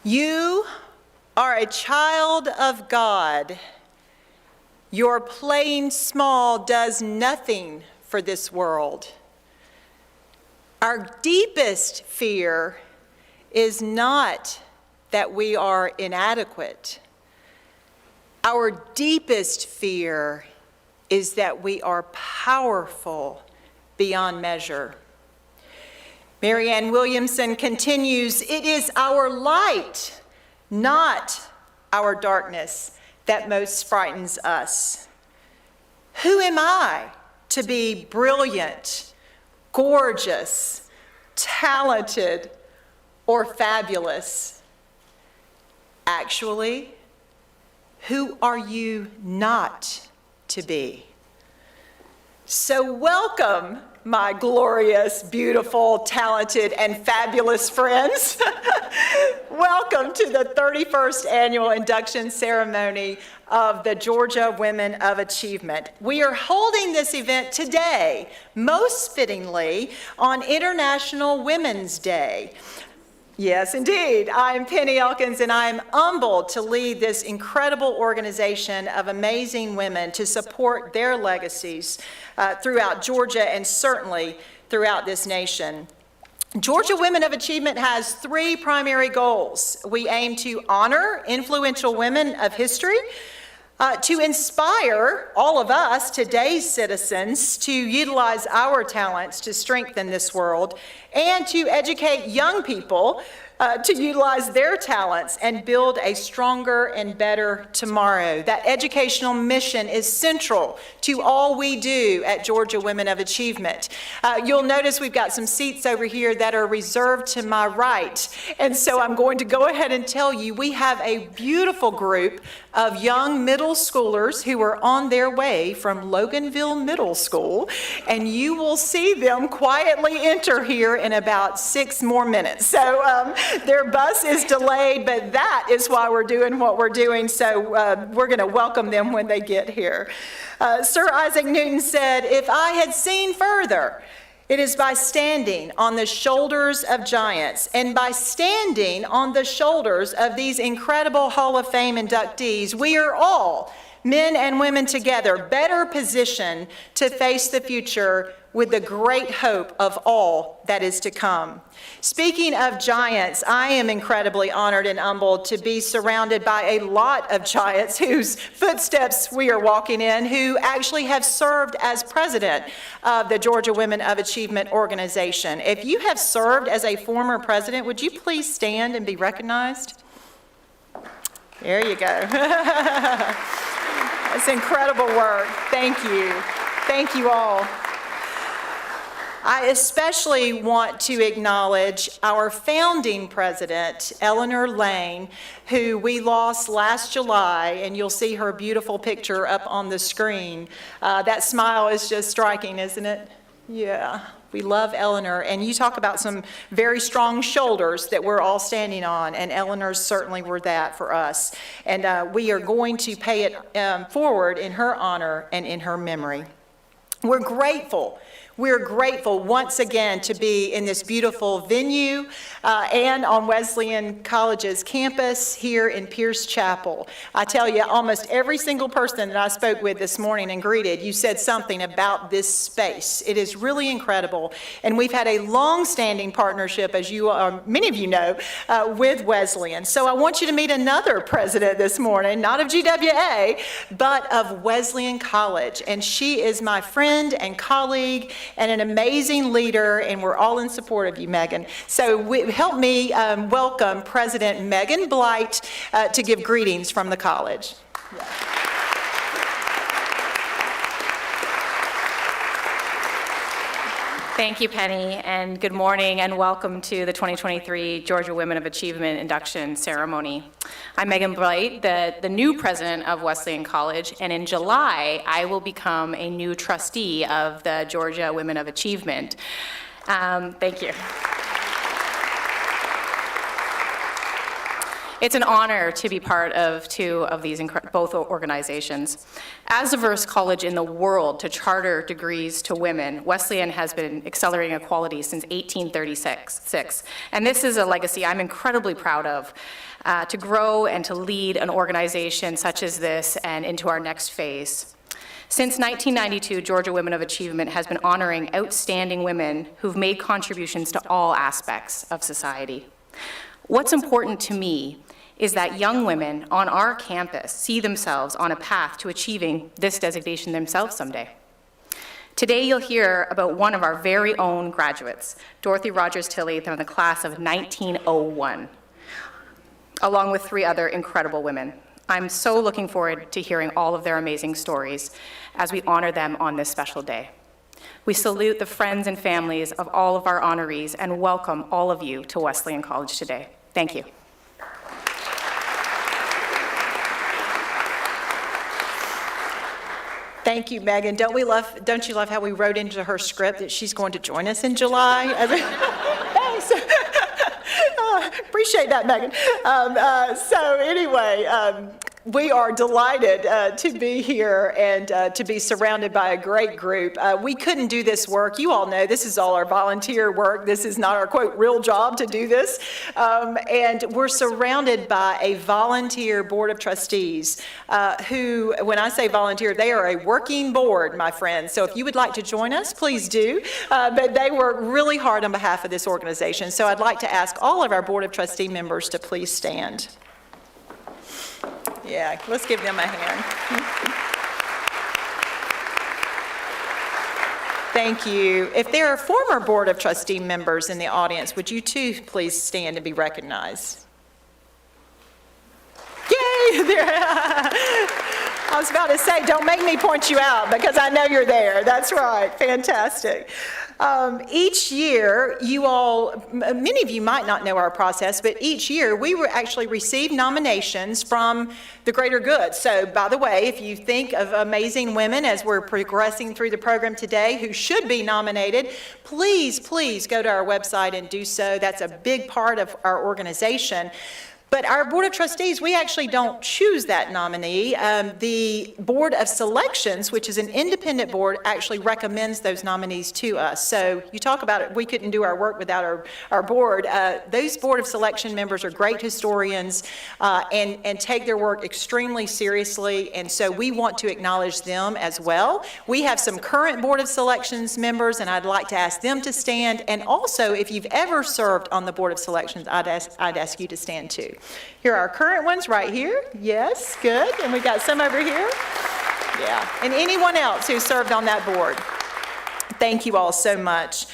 You are a child of God. Your playing small does nothing for this world. Our deepest fear is not that we are inadequate. Our deepest fear is that we are powerful beyond measure. Marianne Williamson continues, "It is our light, not our darkness, that most frightens us. Who am I to be brilliant, gorgeous, talented, or fabulous? Actually, who are you not to be?" So welcome, my glorious, beautiful, talented, and fabulous friends. Welcome to the 31st annual induction ceremony of the Georgia Women of Achievement. We are holding this event today, most fittingly, on International Women's Day. Yes, indeed. I'm Penny Elkins, and I am humbled to lead this incredible organization of amazing women to support their legacies throughout Georgia and certainly throughout this nation. Georgia Women of Achievement has three primary goals. We aim to honor influential women of history, to inspire all of us, today's citizens, to utilize our talents to strengthen this world, and to educate young people to utilize their talents and build a stronger and better tomorrow. That educational mission is central to all we do at Georgia Women of Achievement. You'll notice we've got some seats over here that are reserved to my right. And so I'm going to go ahead and tell you we have a beautiful group of young middle schoolers who are on their way from Loganville Middle School, and you will see them quietly enter here in about 6 more minutes. So their bus is delayed, but that is why we're doing what we're doing, so we're going to welcome them when they get here. Sir Isaac Newton said, "If I had seen further, it is by standing on the shoulders of giants." And by standing on the shoulders of these incredible Hall of Fame inductees, we are all, men and women together, better positioned to face the future with the great hope of all that is to come. Speaking of giants, I am incredibly honored and humbled to be surrounded by a lot of giants whose footsteps we are walking in, who actually have served as president of the Georgia Women of Achievement organization. If you have served as a former president, would you please stand and be recognized? There you go. That's incredible work. Thank you. Thank you all. I especially want to acknowledge our founding president, Eleanor Lane, who we lost last July, and you'll see her beautiful picture up on the screen. That smile is just striking, isn't it? Yeah, we love Eleanor, and you talk about some very strong shoulders that we're all standing on, and Eleanor's certainly were that for us. And we are going to pay it forward in her honor and in her memory. We're grateful once again to be in this beautiful venue and on Wesleyan College's campus here in Pierce Chapel. I tell you, almost every single person that I spoke with this morning and greeted, you said something about this space. It is really incredible. And we've had a long-standing partnership, as many of you know, with Wesleyan. So I want you to meet another president this morning, not of GWA, but of Wesleyan College. And she is my friend and colleague and an amazing leader, and we're all in support of you, Megan. So help me welcome President Megan Blight to give greetings from the college. Yeah. Thank you, Penny, and good morning and welcome to the 2023 Georgia Women of Achievement induction ceremony. I'm Megan Blight, the new president of Wesleyan College, and in July, I will become a new trustee of the Georgia Women of Achievement. Thank you. It's an honor to be part of two of these both organizations. As the first college in the world to charter degrees to women, Wesleyan has been accelerating equality since 1836. And this is a legacy I'm incredibly proud of, to grow and to lead an organization such as this and into our next phase. Since 1992, Georgia Women of Achievement has been honoring outstanding women who've made contributions to all aspects of society. What's important to me is that young women on our campus see themselves on a path to achieving this designation themselves someday. Today, you'll hear about one of our very own graduates, Dorothy Rogers-Tilley, from the class of 1901, along with 3 other incredible women. I'm so looking forward to hearing all of their amazing stories as we honor them on this special day. We salute the friends and families of all of our honorees and welcome all of you to Wesleyan College today. Thank you. Thank you, Megan. Don't you love how we wrote into her script that she's going to join us in July? Thanks. Appreciate that, Megan. So anyway, we are delighted to be here and to be surrounded by a great group. We couldn't do this work. You all know this is all our volunteer work. This is not our, quote, real job to do this. And we're surrounded by a volunteer board of trustees who, when I say volunteer, they are a working board, my friends. So if you would like to join us, please do. But they work really hard on behalf of this organization. So I'd like to ask all of our board of trustee members to please stand. Yeah, let's give them a hand. Thank you. If there are former Board of Trustee members in the audience, would you too please stand and be recognized? Yay! There. I was about to say, don't make me point you out because I know you're there. That's right. Fantastic. Each year, you all, many of you might not know our process, but each year we actually receive nominations from the greater good. So, by the way, if you think of amazing women as we're progressing through the program today who should be nominated, please go to our website and do so. That's a big part of our organization. But our Board of Trustees, we actually don't choose that nominee. The Board of Selections, which is an independent board, actually recommends those nominees to us. So you talk about it, we couldn't do our work without our board. Those Board of Selection members are great historians and take their work extremely seriously, and so we want to acknowledge them as well. We have some current Board of Selections members, and I'd like to ask them to stand. And also, if you've ever served on the Board of Selections, I'd ask you to stand too. Here are our current ones right here. Yes, good. And we got some over here. Yeah. And anyone else who served on that board. Thank you all so much.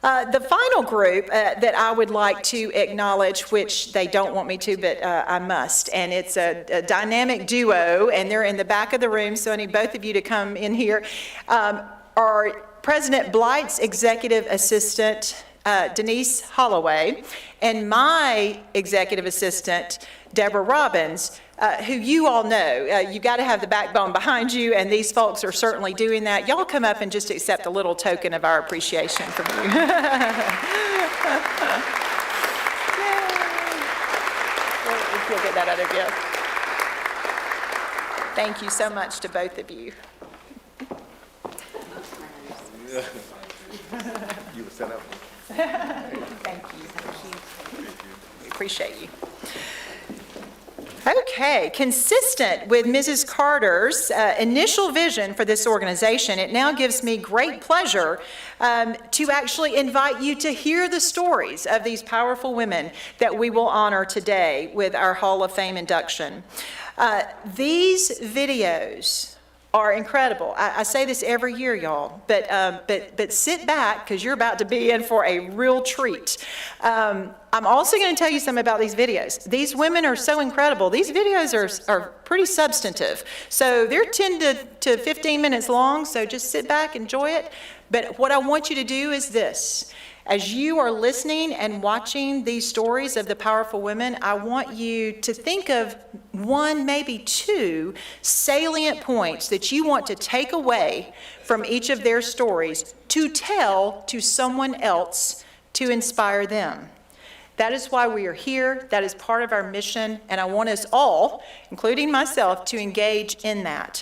The final group that I would like to acknowledge, which they don't want me to, but I must, and it's a dynamic duo, and they're in the back of the room, so I need both of you to come in here, are President Blight's executive assistant, Denise Holloway, and my executive assistant, Deborah Robbins, who you all know. You've got to have the backbone behind you, and these folks are certainly doing that. Y'all come up and just accept a little token of our appreciation from you. If you'll get that other gift. Thank you so much to both of you. You were set up. Thank you. We appreciate you. Okay, consistent with Mrs. Carter's initial vision for this organization, it now gives me great pleasure to actually invite you to hear the stories of these powerful women that we will honor today with our Hall of Fame induction. These videos are incredible. I say this every year, y'all, but sit back because you're about to be in for a real treat. I'm also going to tell you something about these videos. These women are so incredible. These videos are pretty substantive. So they're 10 to 15 minutes long, so just sit back, enjoy it. But what I want you to do is this. As you are listening and watching these stories of the powerful women, I want you to think of one, maybe two salient points that you want to take away from each of their stories to tell to someone else to inspire them. That is why we are here. That is part of our mission, and I want us all, including myself, to engage in that.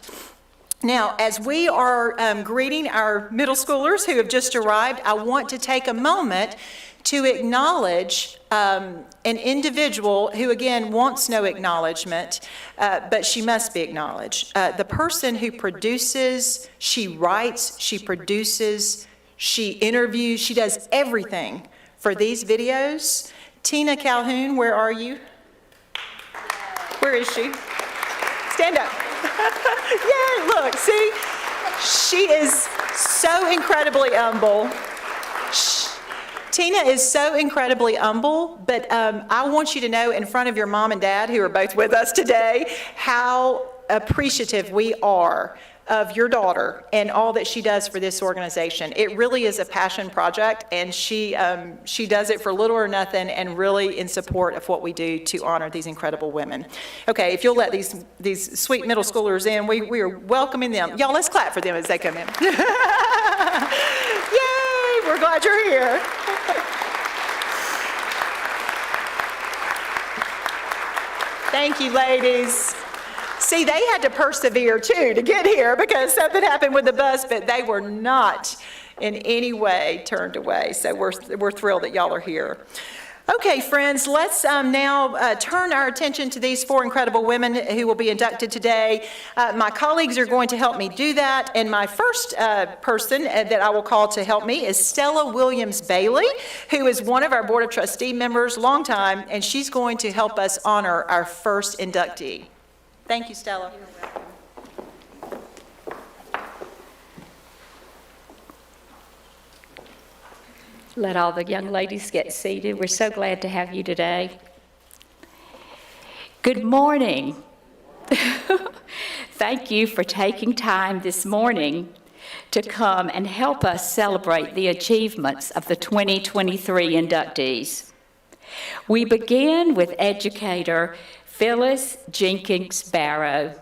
Now, as we are greeting our middle schoolers who have just arrived, I want to take a moment to acknowledge an individual who, again, wants no acknowledgement, but she must be acknowledged. The person who produces, she writes, she produces, she interviews, she does everything for these videos. Tina Calhoun, where are you? Where is she? Stand up. Yay, look, see? She is so incredibly humble. Tina is so incredibly humble, but I want you to know in front of your mom and dad, who are both with us today, how appreciative we are of your daughter and all that she does for this organization. It really is a passion project, and she does it for little or nothing, and really in support of what we do to honor these incredible women. Okay, if you'll let these sweet middle schoolers in, we are welcoming them. Y'all, let's clap for them as they come in. Yay, we're glad you're here. Thank you, ladies. See, they had to persevere too to get here because something happened with the bus, but they were not in any way turned away. So we're thrilled that y'all are here. Okay, friends, let's now turn our attention to these four incredible women who will be inducted today. My colleagues are going to help me do that, and my first person that I will call to help me is Stella Williams-Bailey, who is one of our Board of Trustee members, long time, and she's going to help us honor our first inductee. Thank you, Stella. Let all the young ladies get seated. We're so glad to have you today. Good morning. Thank you for taking time this morning to come and help us celebrate the achievements of the 2023 inductees. We begin with educator Phyllis Jenkins Barrow.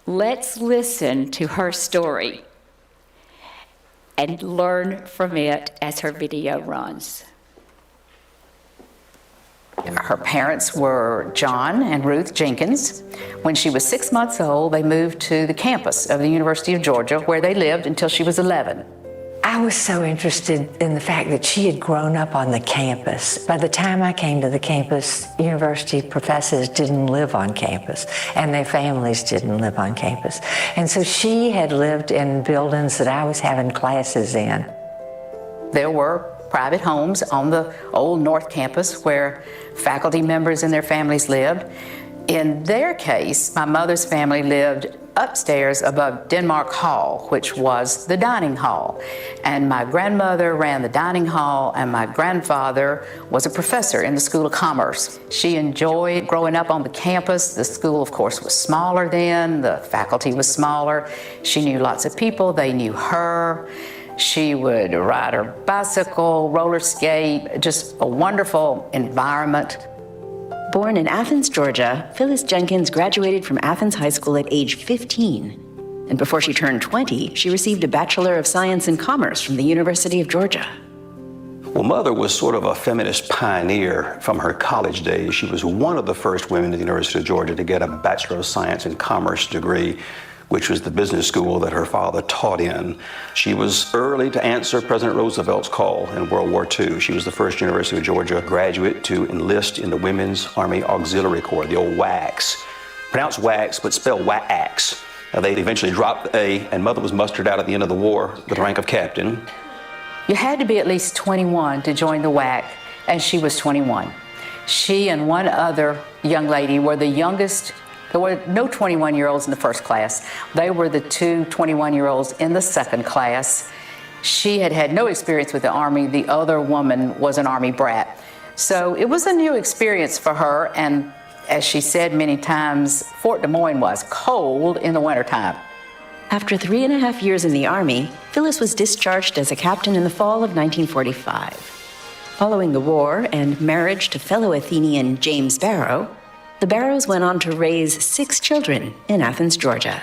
Let's listen to her story and learn from it as her video runs. Her parents were John and Ruth Jenkins. When she was 6 months old, they moved to the campus of the University of Georgia, where they lived until she was 11. I was so interested in the fact that she had grown up on the campus. By the time I came to the campus, university professors didn't live on campus, and their families didn't live on campus. And so she had lived in buildings that I was having classes in. There were private homes on the old North Campus where faculty members and their families lived. In their case, my mother's family lived upstairs above Denmark Hall, which was the dining hall. And my grandmother ran the dining hall, and my grandfather was a professor in the School of Commerce. She enjoyed growing up on the campus. The school, of course, was smaller then. The faculty was smaller. She knew lots of people. They knew her. She would ride her bicycle, roller skate, just a wonderful environment. Born in Athens, Georgia, Phyllis Jenkins graduated from Athens High School at age 15. And before she turned 20, she received a Bachelor of Science in Commerce from the University of Georgia. Well, Mother was sort of a feminist pioneer from her college days. She was one of the first women at the University of Georgia to get a Bachelor of Science in Commerce degree, which was the business school that her father taught in. She was early to answer President Roosevelt's call in World War II. She was the first University of Georgia graduate to enlist in the Women's Army Auxiliary Corps, the old WACs. Pronounced WACs, but spelled WACs. They eventually dropped the A, and Mother was mustered out at the end of the war with the rank of captain. You had to be at least 21 to join the WAC, and she was 21. She and one other young lady were the youngest. There were no 21-year-olds in the first class. They were the two 21-year-olds in the second class. She had had no experience with the Army. The other woman was an Army brat. So it was a new experience for her, and as she said many times, Fort Des Moines was cold in the wintertime. After 3.5 years in the Army, Phyllis was discharged as a captain in the fall of 1945. Following the war and marriage to fellow Athenian James Barrow, the Barrows went on to raise 6 children in Athens, Georgia.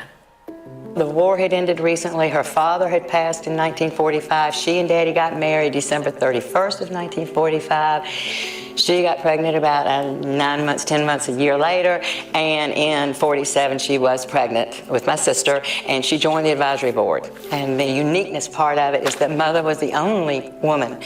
The war had ended recently. Her father had passed in 1945. She and Daddy got married December 31st of 1945. She got pregnant about 9 months, 10 months, a year later, and in 47 she was pregnant with my sister, and she joined the advisory board. And the uniqueness part of it is that Mother was the only woman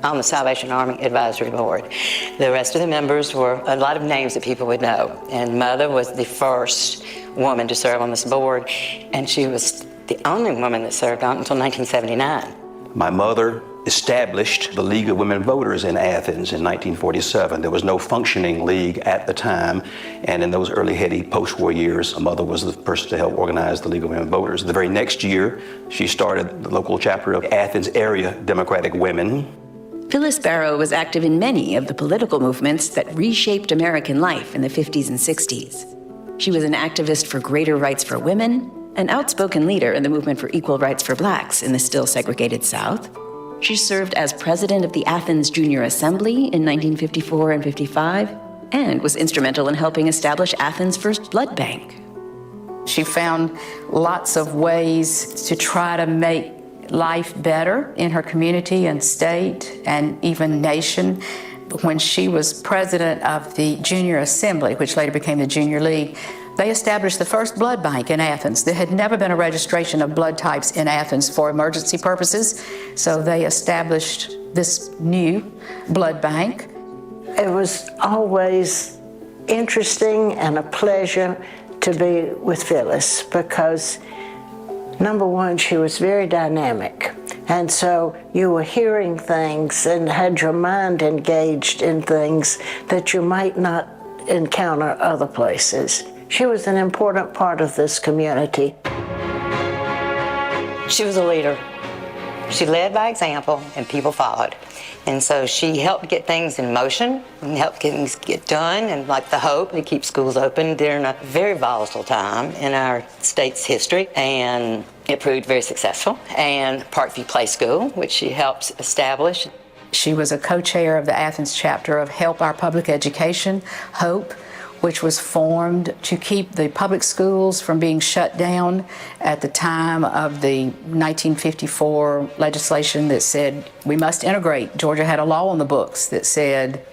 on the Salvation Army Advisory Board. The rest of the members were a lot of names that people would know, and Mother was the first woman to serve on this board, and she was the only woman that served on until 1979. My mother established the League of Women Voters in Athens in 1947. There was no functioning league at the time, and in those early heady post-war years, my mother was the person to help organize the League of Women Voters. The very next year, she started the local chapter of Athens Area Democratic Women. Phyllis Barrow was active in many of the political movements that reshaped American life in the 50s and 60s. She was an activist for greater rights for women, an outspoken leader in the movement for equal rights for blacks in the still segregated South. She served as president of the Athens Junior Assembly in 1954 and 55, and was instrumental in helping establish Athens' first blood bank. She found lots of ways to try to make life better in her community and state and even nation. When she was president of the Junior Assembly, which later became the Junior League, they established the first blood bank in Athens. There had never been a registration of blood types in Athens for emergency purposes, so they established this new blood bank. It was always interesting and a pleasure to be with Phyllis because, number one, she was very dynamic. And so you were hearing things and had your mind engaged in things that you might not encounter other places. She was an important part of this community. She was a leader. She led by example, and people followed. And so she helped get things in motion and helped things get done, and like the hope to keep schools open during a very volatile time in our state's history. And it proved very successful. And Parkview Play School, which she helped establish. She was a co-chair of the Athens chapter of Help Our Public Education, HOPE, which was formed to keep the public schools from being shut down at the time of the 1954 legislation that said we must integrate. Georgia had a law on the books that said,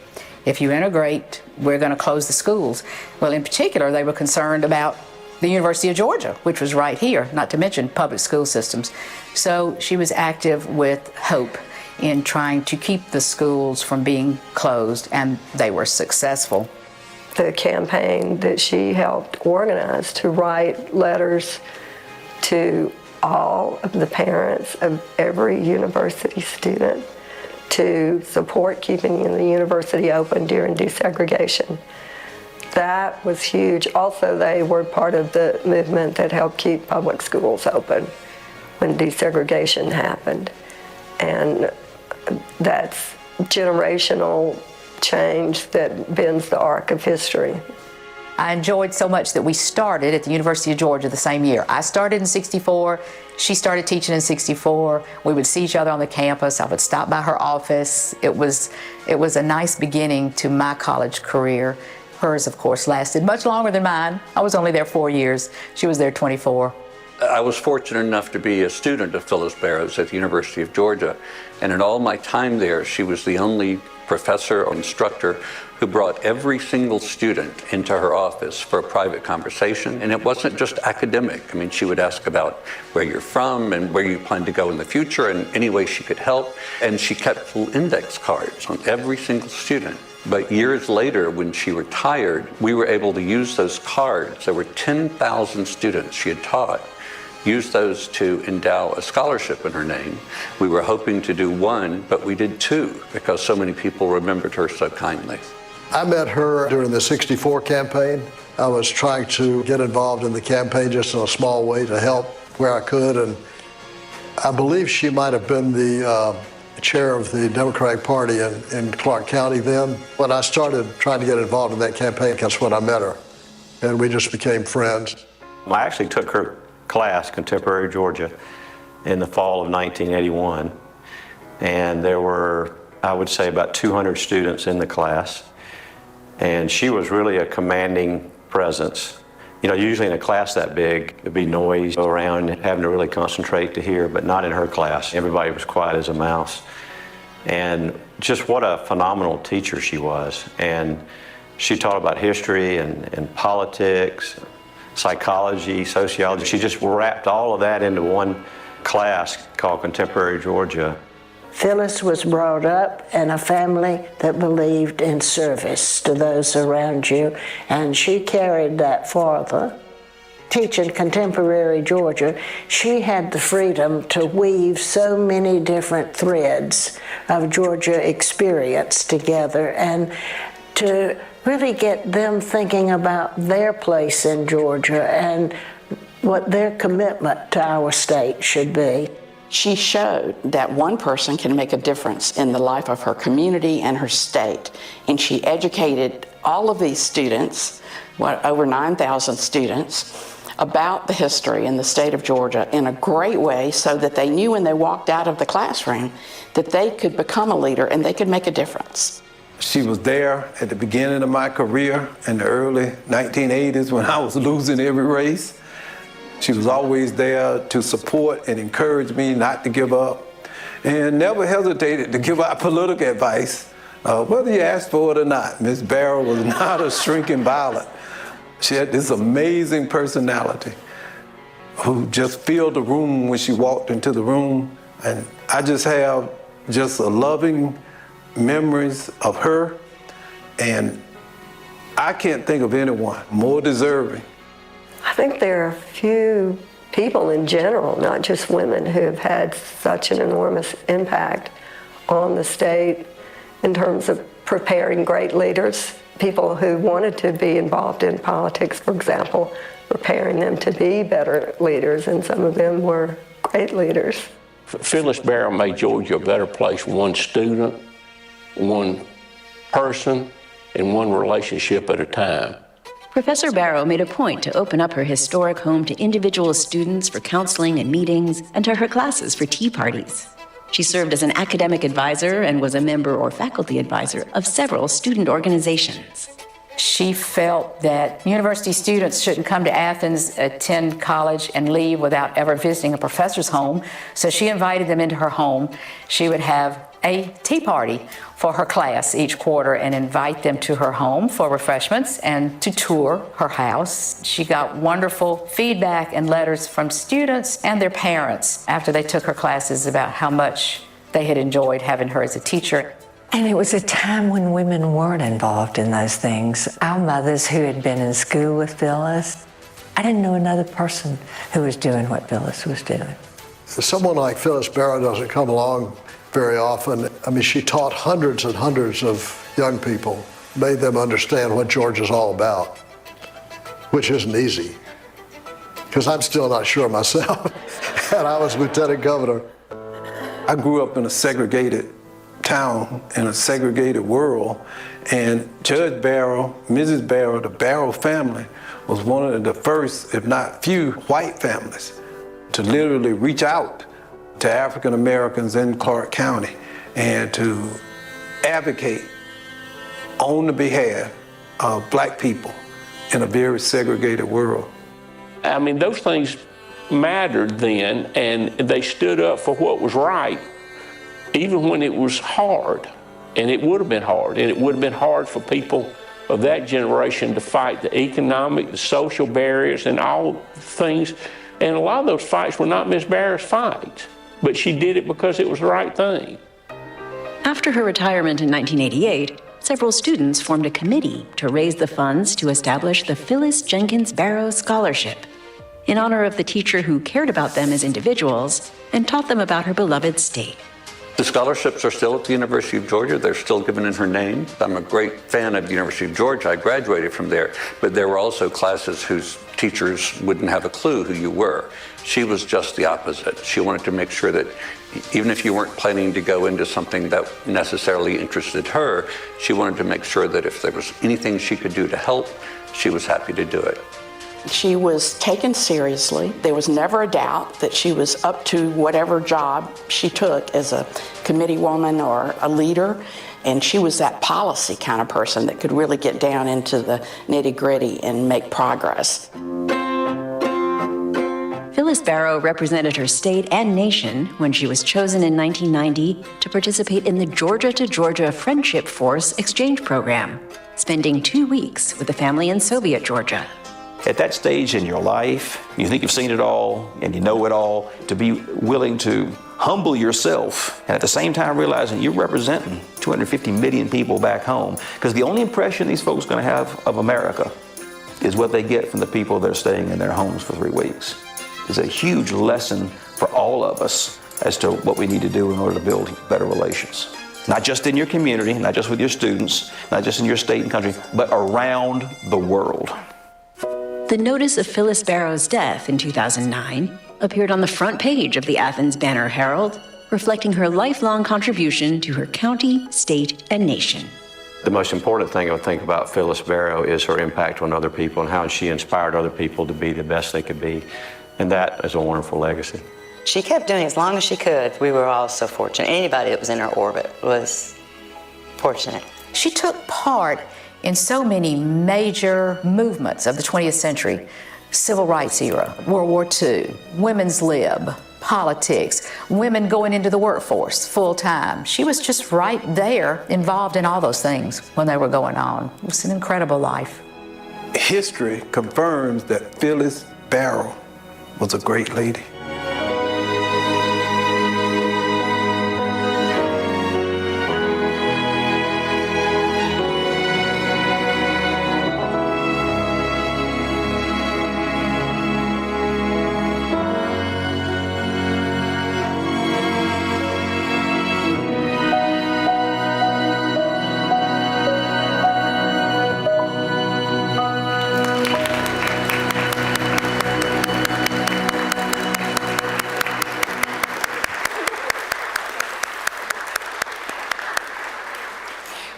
if you integrate, we're going to close the schools. Well, in particular, they were concerned about the University of Georgia, which was right here, not to mention public school systems. So she was active with HOPE in trying to keep the schools from being closed, and they were successful. The campaign that she helped organize to write letters to all of the parents of every university student to support keeping the university open during desegregation. That was huge. Also, they were part of the movement that helped keep public schools open when desegregation happened. And that's generational change that bends the arc of history. I enjoyed so much that we started at the University of Georgia the same year. I started in '64, she started teaching in '64. We would see each other on the campus. I would stop by her office. It was a nice beginning to my college career. Hers, of course, lasted much longer than mine. I was only there 4 years. She was there 24. I was fortunate enough to be a student of Phyllis Barrow's at the University of Georgia, and in all my time there, she was the only professor or instructor who brought every single student into her office for a private conversation. And it wasn't just academic. I mean, she would ask about where you're from and where you plan to go in the future and any way she could help. And she kept little index cards on every single student. But years later, when she retired, we were able to use those cards. There were 10,000 students she had taught. Use those to endow a scholarship in her name. We were hoping to do one, but we did two because so many people remembered her so kindly. I met her during the '64 campaign. I was trying to get involved in the campaign just in a small way to help where I could, and I believe she might have been the chair of the Democratic Party in Clark County then. When I started trying to get involved in that campaign, that's when I met her, and we just became friends. I actually took her class, Contemporary Georgia, in the fall of 1981. And there were, I would say, about 200 students in the class. And she was really a commanding presence You know, usually in a class that big, there'd be noise around, having to really concentrate to hear, but not in her class. Everybody was quiet as a mouse. And just what a phenomenal teacher she was. And she taught about history and politics, psychology, sociology. She just wrapped all of that into one class called Contemporary Georgia. Phyllis was brought up in a family that believed in service to those around you, and she carried that farther. Teaching Contemporary Georgia, she had the freedom to weave so many different threads of Georgia experience together and to really get them thinking about their place in Georgia and what their commitment to our state should be. She showed that one person can make a difference in the life of her community and her state. And she educated all of these students, over 9,000 students, about the history in the state of Georgia in a great way so that they knew when they walked out of the classroom that they could become a leader and they could make a difference. She was there at the beginning of my career in the early 1980s when I was losing every race. She was always there to support and encourage me not to give up, and never hesitated to give out political advice, whether you asked for it or not. Miss Barrow was not a shrinking violet. She had this amazing personality who just filled the room when she walked into the room, and I just have just a loving memories of her, and I can't think of anyone more deserving. I think there are few people in general, not just women, who have had such an enormous impact on the state in terms of preparing great leaders, people who wanted to be involved in politics, for example, preparing them to be better leaders, and some of them were great leaders. Phyllis Barrow made Georgia a better place, one student, one person, and one relationship at a time. Professor Barrow made a point to open up her historic home to individual students for counseling and meetings, and to her classes for tea parties. She served as an academic advisor and was a member or faculty advisor of several student organizations. She felt that university students shouldn't come to Athens, attend college, and leave without ever visiting a professor's home. So she invited them into her home. She would have a tea party for her class each quarter and invite them to her home for refreshments and to tour her house. She got wonderful feedback and letters from students and their parents after they took her classes about how much they had enjoyed having her as a teacher. And it was a time when women weren't involved in those things. Our mothers who had been in school with Phyllis, I didn't know another person who was doing what Phyllis was doing. Someone like Phyllis Barrow doesn't come along very often. I mean, she taught hundreds and hundreds of young people, made them understand what Georgia's all about, which isn't easy, because I'm still not sure myself. And I was lieutenant governor. I grew up in a segregated town, in a segregated world, and Judge Barrow, Mrs. Barrow, the Barrow family was one of the first, if not few, white families to literally reach out to African Americans in Clark County and to advocate on the behalf of black people in a very segregated world. I mean, those things mattered then, and they stood up for what was right, even when it was hard. And it would have been hard, and it would have been hard for people of that generation to fight the economic, the social barriers, and all things. And a lot of those fights were not Miss Barrow's fights, but she did it because it was the right thing. After her retirement in 1988, several students formed a committee to raise the funds to establish the Phyllis Jenkins Barrow Scholarship, in honor of the teacher who cared about them as individuals and taught them about her beloved state. The scholarships are still at the University of Georgia. They're still given in her name. I'm a great fan of the University of Georgia. I graduated from there. But there were also classes whose teachers wouldn't have a clue who you were. She was just the opposite. She wanted to make sure that even if you weren't planning to go into something that necessarily interested her, she wanted to make sure that if there was anything she could do to help, she was happy to do it. She was taken seriously. There was never a doubt that she was up to whatever job she took as a committee woman or a leader. And she was that policy kind of person that could really get down into the nitty-gritty and make progress. Phyllis Barrow represented her state and nation when she was chosen in 1990 to participate in the Georgia to Georgia Friendship Force exchange program, spending 2 weeks with a family in Soviet Georgia. At that stage in your life, you think you've seen it all and you know it all, to be willing to humble yourself and at the same time realizing you're representing 250 million people back home. Because the only impression these folks are going to have of America is what they get from the people that are staying in their homes for 3 weeks. It's a huge lesson for all of us as to what we need to do in order to build better relations. Not just in your community, not just with your students, not just in your state and country, but around the world. The notice of Phyllis Barrow's death in 2009 appeared on the front page of the Athens Banner-Herald, reflecting her lifelong contribution to her county, state, and nation. The most important thing I think about Phyllis Barrow is her impact on other people and how she inspired other people to be the best they could be. And that is a wonderful legacy. She kept doing as long as she could. We were all so fortunate. Anybody that was in her orbit was fortunate. She took part in so many major movements of the 20th century. Civil rights era, World War II, women's lib, politics, women going into the workforce full time. She was just right there involved in all those things when they were going on. It was an incredible life. History confirms that Phyllis Barrow was a great lady.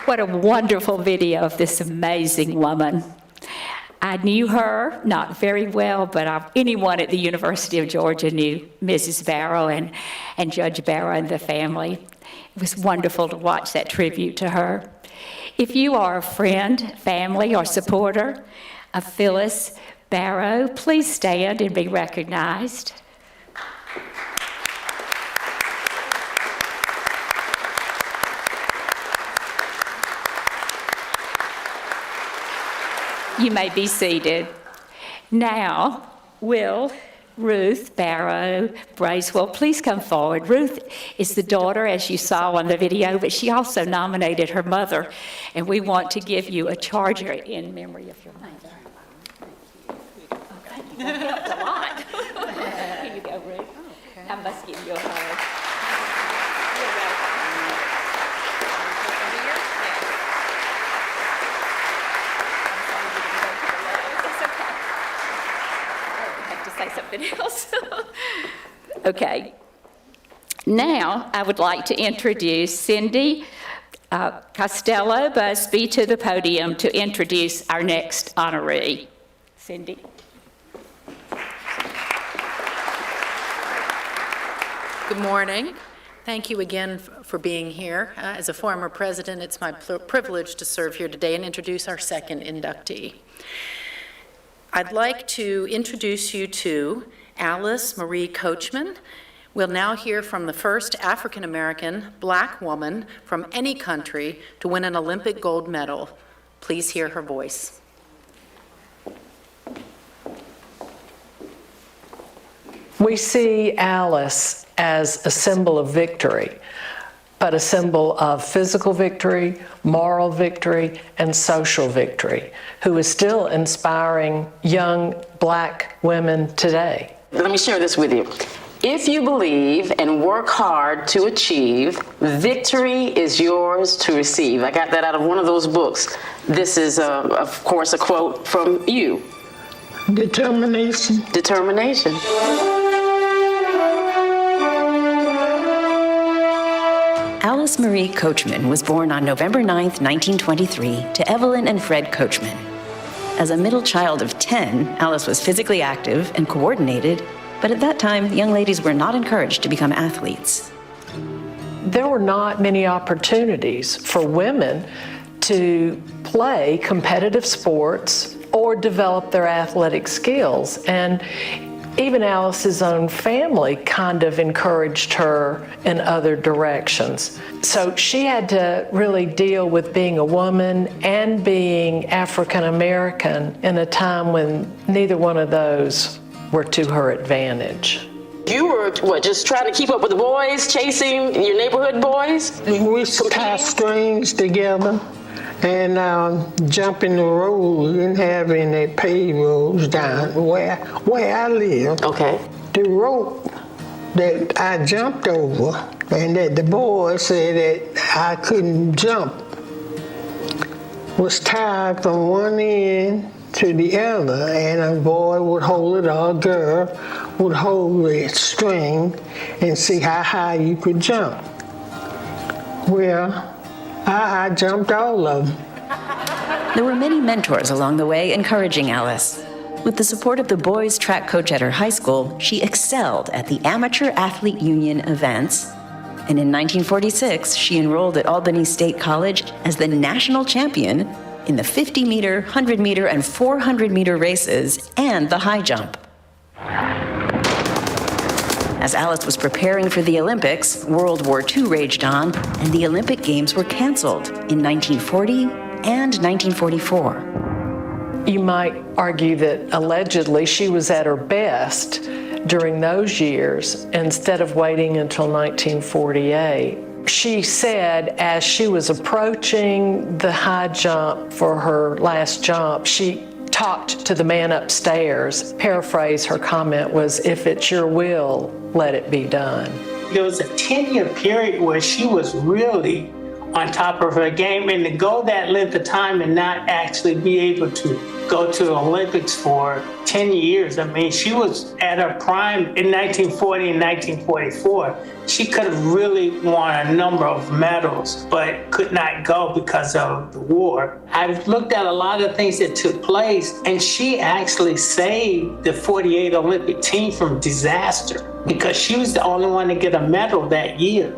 What a wonderful video of this amazing woman. I knew her, not very well, but anyone at the University of Georgia knew Mrs. Barrow and Judge Barrow and the family. It was wonderful to watch that tribute to her. If you are a friend, family, or supporter of Phyllis Barrow, please stand and be recognized. You may be seated. Now, will Ruth Barrow Bracewell please come forward? Ruth is the daughter, as you saw on the video, but she also nominated her mother, and we want to give you a charger in memory of your mother. Okay, that helped a lot. Here you go, Ruth. I must give you a hug. You're welcome. Say something else. Okay. Now, I would like to introduce Cindy Costello Busby to the podium to introduce our next honoree. Cindy. Good morning. Thank you again for being here. As a former president, it's my privilege to serve here today and introduce our second inductee. I'd like to introduce you to Alice Marie Coachman. We'll now hear from the first African-American Black woman from any country to win an Olympic gold medal. Please hear her voice. We see Alice as a symbol of victory, but a symbol of physical victory, moral victory, and social victory, who is still inspiring young Black women today. Let me share this with you. If you believe and work hard to achieve, victory is yours to receive. I got that out of one of those books. This is, of course, a quote from you. Determination. Determination. Alice Marie Coachman was born on November 9, 1923, to Evelyn and Fred Coachman. As a middle child of 10, Alice was physically active and coordinated, but at that time, young ladies were not encouraged to become athletes. there were not many opportunities for women to play competitive sports or develop their athletic skills. And even Alice's own family kind of encouraged her in other directions. So she had to really deal with being a woman and being African American in a time when neither one of those were to her advantage. You were, just trying to keep up with the boys, chasing your neighborhood boys? We used to tie strings together and jump in the road. We didn't have any paved roads down where I live. Okay. The rope that I jumped over and that the boys said that I couldn't jump was tied from one end to the other, and a boy would hold it, or a girl would hold the string and see how high you could jump. Well, I jumped all of them. There were many mentors along the way encouraging Alice. With the support of the boys' track coach at her high school, she excelled at the Amateur Athlete Union events. And in 1946, she enrolled at Albany State College as the national champion in the 50-meter, 100-meter, and 400-meter races and the high jump. As Alice was preparing for the Olympics, World War II raged on, and the Olympic Games were canceled in 1940 and 1944. You might argue that allegedly she was at her best during those years instead of waiting until 1948. She said as she was approaching the high jump for her last jump, she talked to the man upstairs. Paraphrase her comment was, "If it's your will, let it be done." There was a 10-year period where she was really on top of her game, and to go that length of time and not actually be able to go to the Olympics for 10 years. I mean, she was at her prime in 1940 and 1944. She could have really won a number of medals, but could not go because of the war. I've looked at a lot of things that took place, and she actually saved the 48 Olympic team from disaster because she was the only one to get a medal that year.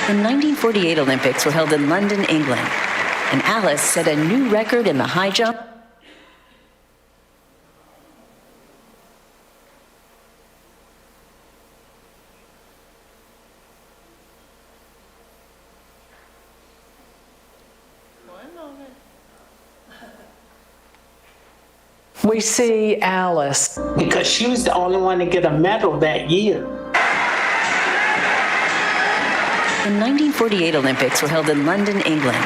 The 1948 Olympics were held in London, England, and Alice set a new record in the high jump. We see Alice because she was the only one to get a medal that year. The 1948 Olympics were held in London, England,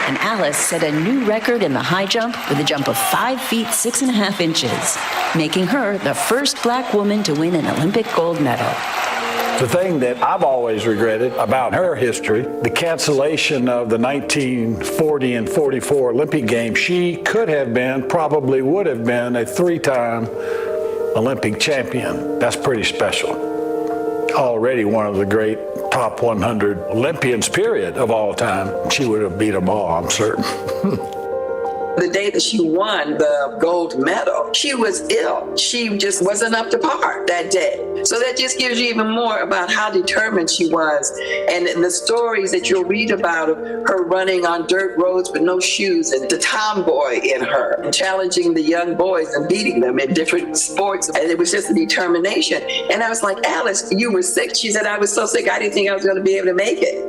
and Alice set a new record in the high jump with a jump of 5 feet 6.5 inches, making her the first black woman to win an Olympic gold medal. The thing that I've always regretted about her history, the cancellation of the 1940 and 44 Olympic Games, she could have been, probably would have been, a 3-time Olympic champion. That's pretty special. Already one of the great top 100 Olympians, period, of all time. She would have beat them all, I'm certain. The day that she won the gold medal, she was ill. She just wasn't up to par that day. So that just gives you even more about how determined she was. And the stories that you'll read about of her running on dirt roads with no shoes, and the tomboy in her, and challenging the young boys and beating them in different sports. And it was just a determination. And I was like, Alice, you were sick. She said, I was so sick, I didn't think I was going to be able to make it.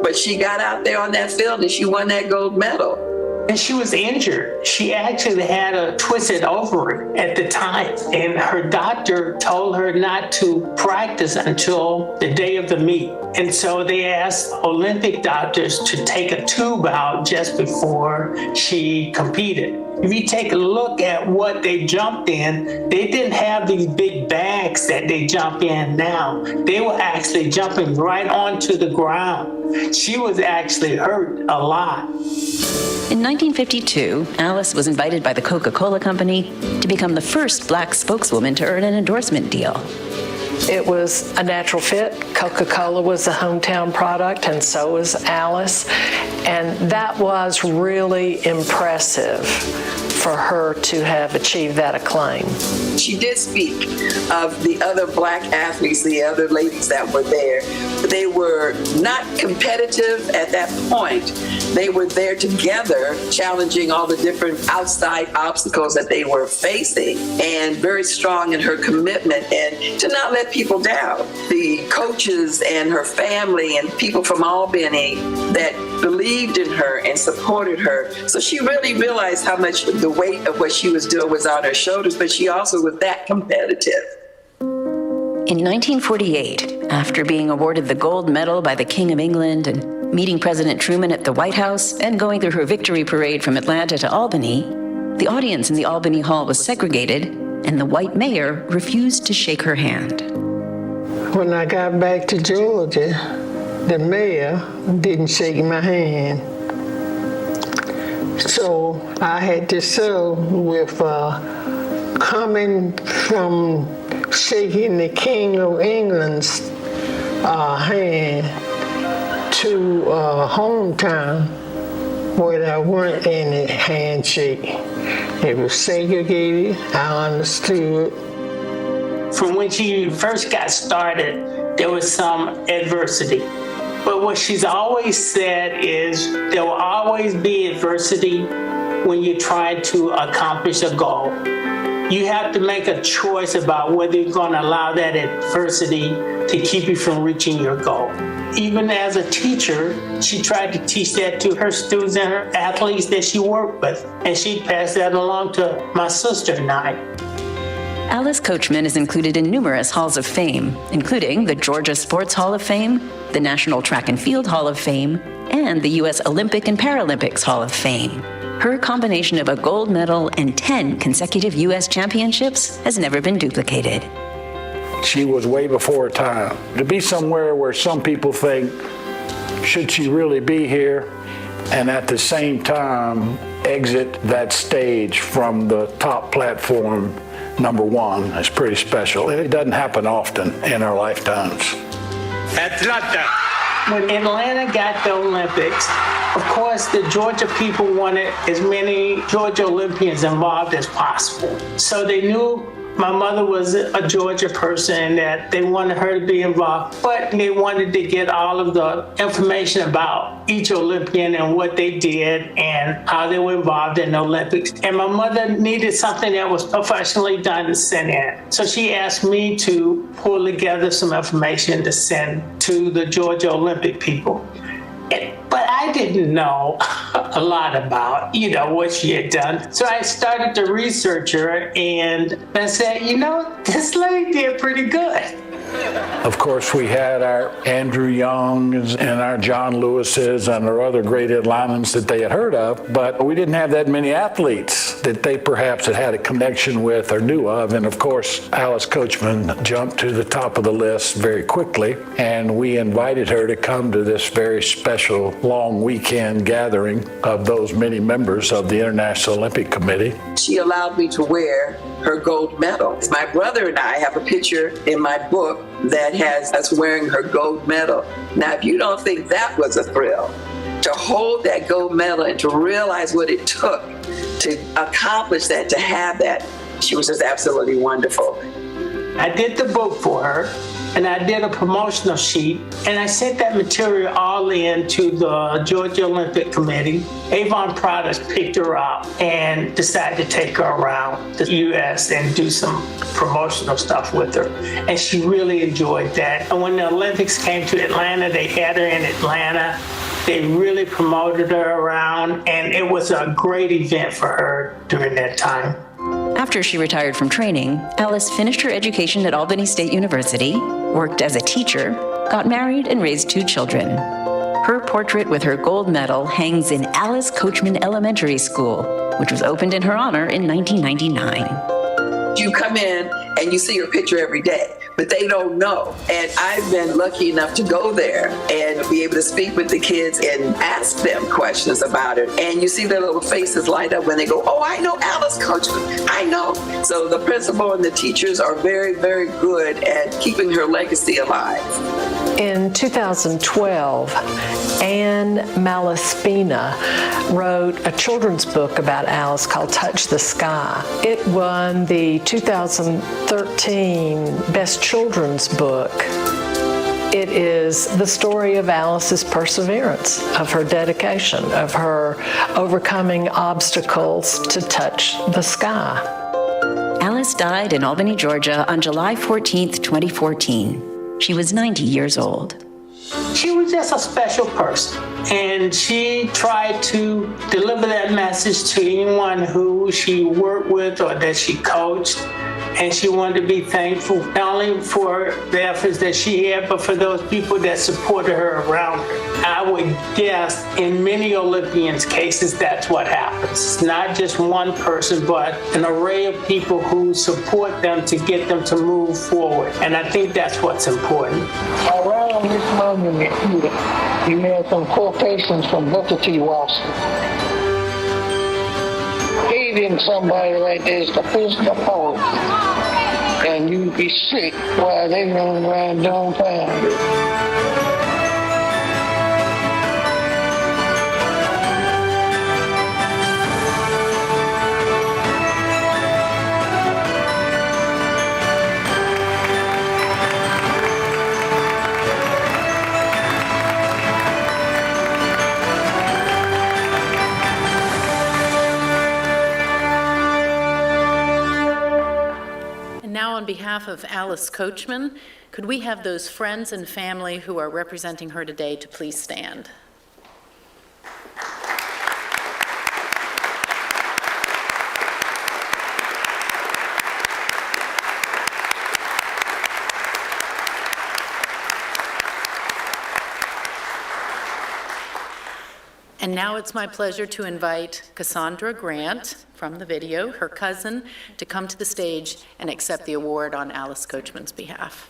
But she got out there on that field and she won that gold medal. And she was injured. She actually had a twisted ovary at the time, and her doctor told her not to practice until the day of the meet. And so they asked Olympic doctors to take a tube out just before she competed. If you take a look at what they jumped in, they didn't have these big bags that they jump in now. They were actually jumping right onto the ground. She was actually hurt a lot. In 1952, Alice was invited by the Coca-Cola Company to become the first black spokeswoman to earn an endorsement deal. It was a natural fit. Coca-Cola was a hometown product, and so was Alice. And that was really impressive for her to have achieved that acclaim. She did speak of the other black athletes, the other ladies that were there. They were not competitive at that point. They were there together, challenging all the different outside obstacles that they were facing, and very strong in her commitment and to not let people down. The coaches and her family and people from Albany that believed in her and supported her. So she really realized how much the weight of what she was doing was on her shoulders, but she also was that competitive. In 1948, after being awarded the gold medal by the King of England and meeting President Truman at the White House and going through her victory parade from Atlanta to Albany, the audience in the Albany Hall was segregated and the white mayor refused to shake her hand. When I got back to Georgia, the mayor didn't shake my hand. So I had to settle with coming from shaking the King of England's hand to hometown where there weren't any handshake. It was segregated, I understood. From when she first got started, there was some adversity. But what she's always said is there will always be adversity when you try to accomplish a goal. You have to make a choice about whether you're going to allow that adversity to keep you from reaching your goal. Even as a teacher, she tried to teach that to her students and her athletes that she worked with, and she passed that along to my sister and I. Alice Coachman is included in numerous halls of fame, including the Georgia Sports Hall of Fame, the National Track and Field Hall of Fame, and the U.S. Olympic and Paralympics Hall of Fame. Her combination of a gold medal and 10 consecutive U.S. championships has never been duplicated. She was way before her time. To be somewhere where some people think, should she really be here? And at the same time, exit that stage from the top platform, number one, is pretty special. And it doesn't happen often in our lifetimes. Atlanta. When Atlanta got the Olympics, of course, the Georgia people wanted as many Georgia Olympians involved as possible. So they knew my mother was a Georgia person, that they wanted her to be involved, but they wanted to get all of the information about each Olympian and what they did and how they were involved in the Olympics. And my mother needed something that was professionally done to send in. So she asked me to pull together some information to send to the Georgia Olympic people. But I didn't know a lot about, what she had done. So I started to research her, and I said, this lady did pretty good. Of course, we had our Andrew Youngs and our John Lewises and our other great Atlantans that they had heard of, but we didn't have that many athletes that they perhaps had a connection with or knew of. And of course, Alice Coachman jumped to the top of the list very quickly, and we invited her to come to this very special long weekend gathering of those many members of the International Olympic Committee. She allowed me to wear her gold medal. My brother and I have a picture in my book that has us wearing her gold medal. Now, if you don't think that was a thrill, to hold that gold medal and to realize what it took to accomplish that, to have that, she was just absolutely wonderful. I did the book for her, and I did a promotional sheet, and I sent that material all in to the Georgia Olympic Committee. Avon Products picked her up and decided to take her around the U.S. and do some promotional stuff with her. And she really enjoyed that. And when the Olympics came to Atlanta, they had her in Atlanta. They really promoted her around, and it was a great event for her during that time. After she retired from training, Alice finished her education at Albany State University, worked as a teacher, got married, and raised 2 children. Her portrait with her gold medal hangs in Alice Coachman Elementary School, which was opened in her honor in 1999. You come in and you see her picture every day, but they don't know. And I've been lucky enough to go there and be able to speak with the kids and ask them questions about it. And you see their little faces light up when they go, oh, I know Alice Coachman, I know. So the principal and the teachers are very, very good at keeping her legacy alive. In 2012, Anne Malaspina wrote a children's book about Alice called Touch the Sky. It won the 2013 Best Children's Book. It is the story of Alice's perseverance, of her dedication, of her overcoming obstacles to touch the sky. Alice died in Albany, Georgia on July 14, 2014. She was 90 years old. She was just a special person, and she tried to deliver that message to anyone who she worked with or that she coached. And she wanted to be thankful not only for the efforts that she had, but for those people that supported her around her. I would guess in many Olympians' cases, that's what happens. It's not just one person, but an array of people who support them to get them to move forward. And I think that's what's important. Around this monument here, you had some quotations from Booker T. Washington. Hating somebody like this to push the pole, and you'd be sick while they run around dumbfounded. Now, on behalf of Alice Coachman, could we have those friends and family who are representing her today to please stand? And now it's my pleasure to invite Cassandra Grant from the video, her cousin, to come to the stage and accept the award on Alice Coachman's behalf.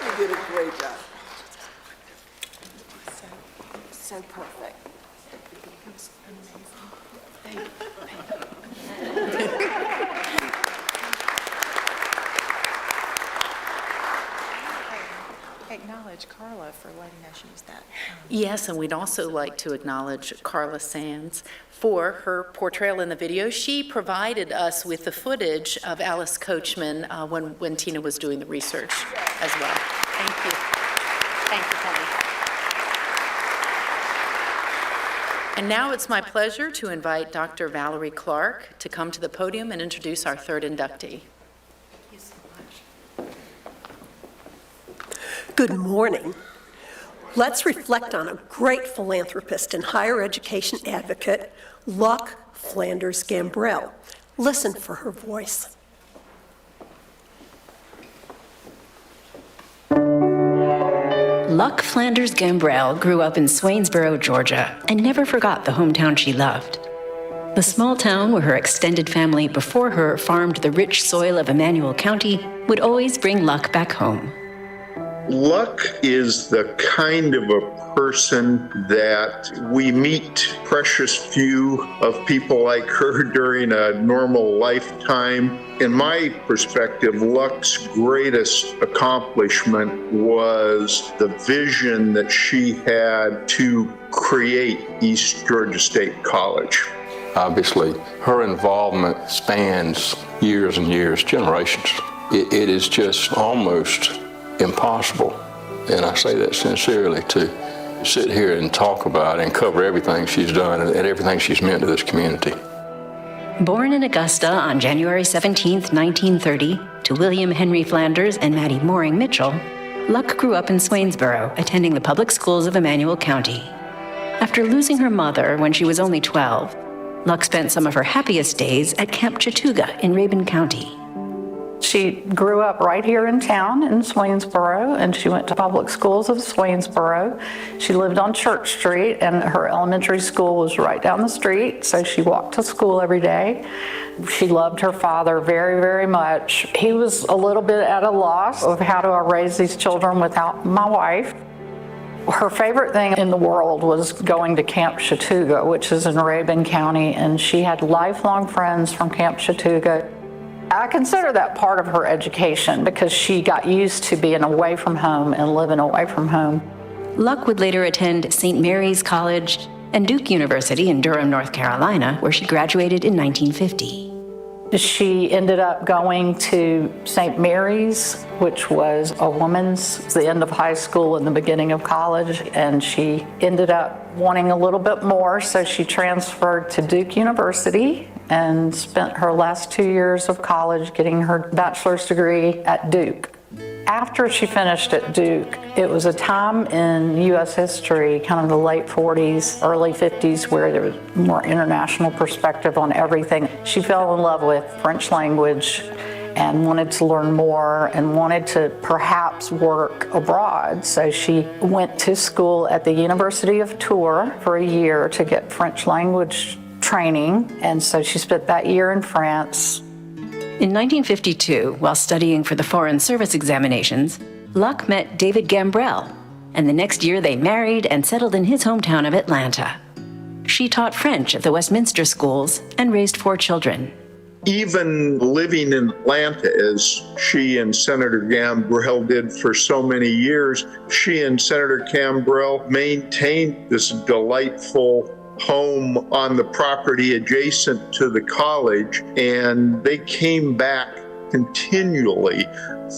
You did a great job. So perfect. Acknowledge Carla for letting us use that. Yes, and we'd also like to acknowledge Carla Sands for her portrayal in the video. She provided us with the footage of Alice Coachman when Tina was doing the research as well. Thank you. Thank you, Penny. And now it's my pleasure to invite Dr. Valerie Clark to come to the podium and introduce our third inductee. Good morning. Let's reflect on a great philanthropist and higher education advocate, Luck Flanders Gambrell. Listen for her voice. Luck Flanders Gambrell grew up in Swainsboro, Georgia, and never forgot the hometown she loved. The small town where her extended family before her farmed the rich soil of Emmanuel County would always bring Luck back home. Luck is the kind of a person that we meet precious few of people like her during a normal lifetime. In my perspective, Luck's greatest accomplishment was the vision that she had to create East Georgia State College. Obviously, her involvement spans years and years, generations. It is just almost impossible, and I say that sincerely, to sit here and talk about and cover everything she's done and everything she's meant to this community. Born in Augusta on January 17, 1930, to William Henry Flanders and Mattie Mooring Mitchell, Luck grew up in Swainsboro, attending the public schools of Emmanuel County. After losing her mother when she was only 12, Luck spent some of her happiest days at Camp Chattooga in Rabun County. She grew up right here in town in Swainsboro, and she went to public schools of Swainsboro. She lived on Church Street, and her elementary school was right down the street, so she walked to school every day. She loved her father very, very much. He was a little bit at a loss of how to raise these children without my wife. Her favorite thing in the world was going to Camp Chattooga, which is in Rabun County, and she had lifelong friends from Camp Chattooga. I consider that part of her education because she got used to being away from home and living away from home. Luck would later attend St. Mary's College and Duke University in Durham, North Carolina, where she graduated in 1950. She ended up going to St. Mary's, which was a woman's, the end of high school and the beginning of college, and she ended up wanting a little bit more, so she transferred to Duke University and spent her last 2 years of college getting her bachelor's degree at Duke. After she finished at Duke, it was a time in U.S. history, kind of the late 40s, early 50s, where there was more international perspective on everything. She fell in love with French language and wanted to learn more and wanted to perhaps work abroad. So she went to school at the University of Tours for a year to get French language training, and so she spent that year in France. In 1952, while studying for the Foreign Service examinations, Luck met David Gambrell, and the next year they married and settled in his hometown of Atlanta. She taught French at the Westminster schools and raised 4 children. Even living in Atlanta, as she and Senator Gambrell did for so many years, she and Senator Gambrell maintained this delightful home on the property adjacent to the college, and they came back continually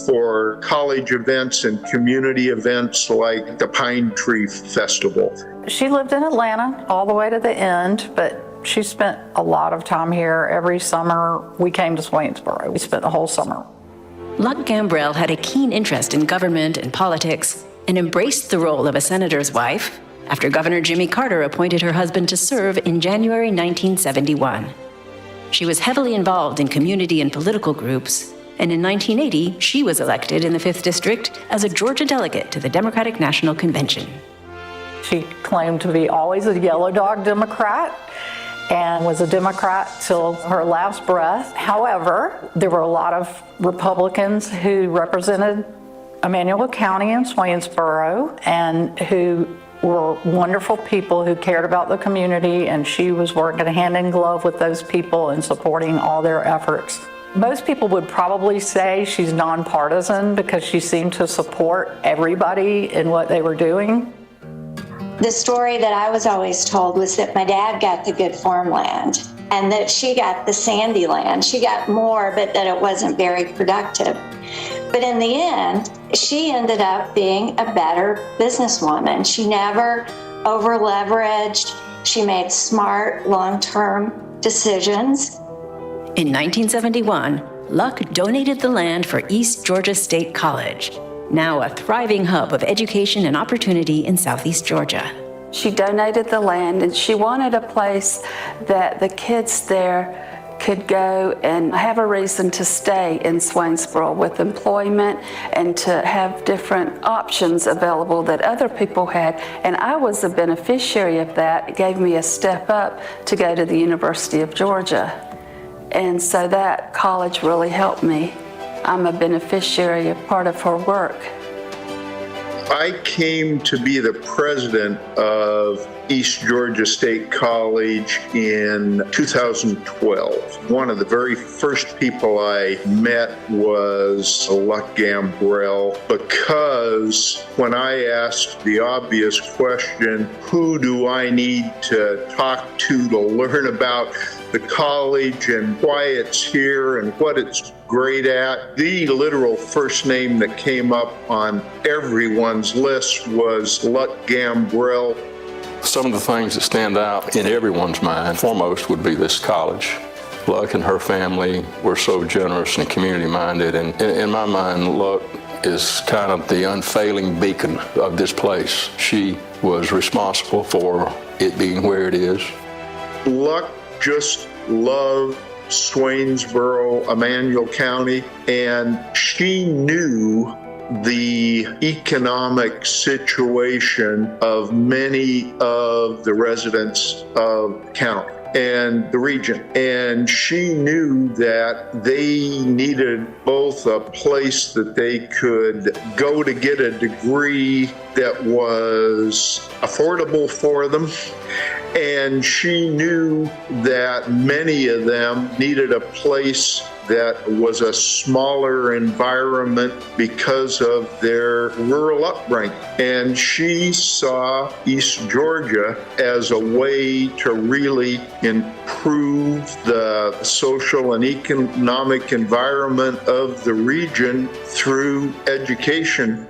for college events and community events like the Pine Tree Festival. She lived in Atlanta all the way to the end, but she spent a lot of time here. Every summer we came to Swainsboro. We spent the whole summer. Luck Gambrell had a keen interest in government and politics and embraced the role of a senator's wife after Governor Jimmy Carter appointed her husband to serve in January 1971. She was heavily involved in community and political groups, and in 1980, she was elected in the 5th District as a Georgia delegate to the Democratic National Convention. She claimed to be always a yellow dog Democrat and was a Democrat till her last breath. However, there were a lot of Republicans who represented Emanuel County and Swainsboro and who were wonderful people who cared about the community, and she was working hand in glove with those people and supporting all their efforts. Most people would probably say she's nonpartisan because she seemed to support everybody in what they were doing. The story that I was always told was that my dad got the good farmland and that she got the sandy land. She got more, but that it wasn't very productive. But in the end, she ended up being a better businesswoman. She never over-leveraged. She made smart, long-term decisions. In 1971, Luck donated the land for East Georgia State College, now a thriving hub of education and opportunity in Southeast Georgia. She donated the land, and she wanted a place that the kids there could go and have a reason to stay in Swainsboro with employment and to have different options available that other people had. And I was a beneficiary of that. It gave me a step up to go to the University of Georgia. And so that college really helped me. I'm a beneficiary of part of her work. I came to be the president of East Georgia State College in 2012. One of the very first people I met was Luck Gambrell, because when I asked the obvious question, who do I need to talk to learn about the college and why it's here and what it's great at, the literal first name that came up on everyone's list was Luck Gambrell. Some of the things that stand out in everyone's mind, foremost, would be this college. Luck and her family were so generous and community-minded, and in my mind, Luck is kind of the unfailing beacon of this place. She was responsible for it being where it is. Luck just loved Swainsboro, Emanuel County, and she knew the economic situation of many of the residents of the county. and the region. And she knew that they needed both a place that they could go to get a degree that was affordable for them. And she knew that many of them needed a place that was a smaller environment because of their rural upbringing. And she saw East Georgia as a way to really improve the social and economic environment of the region through education.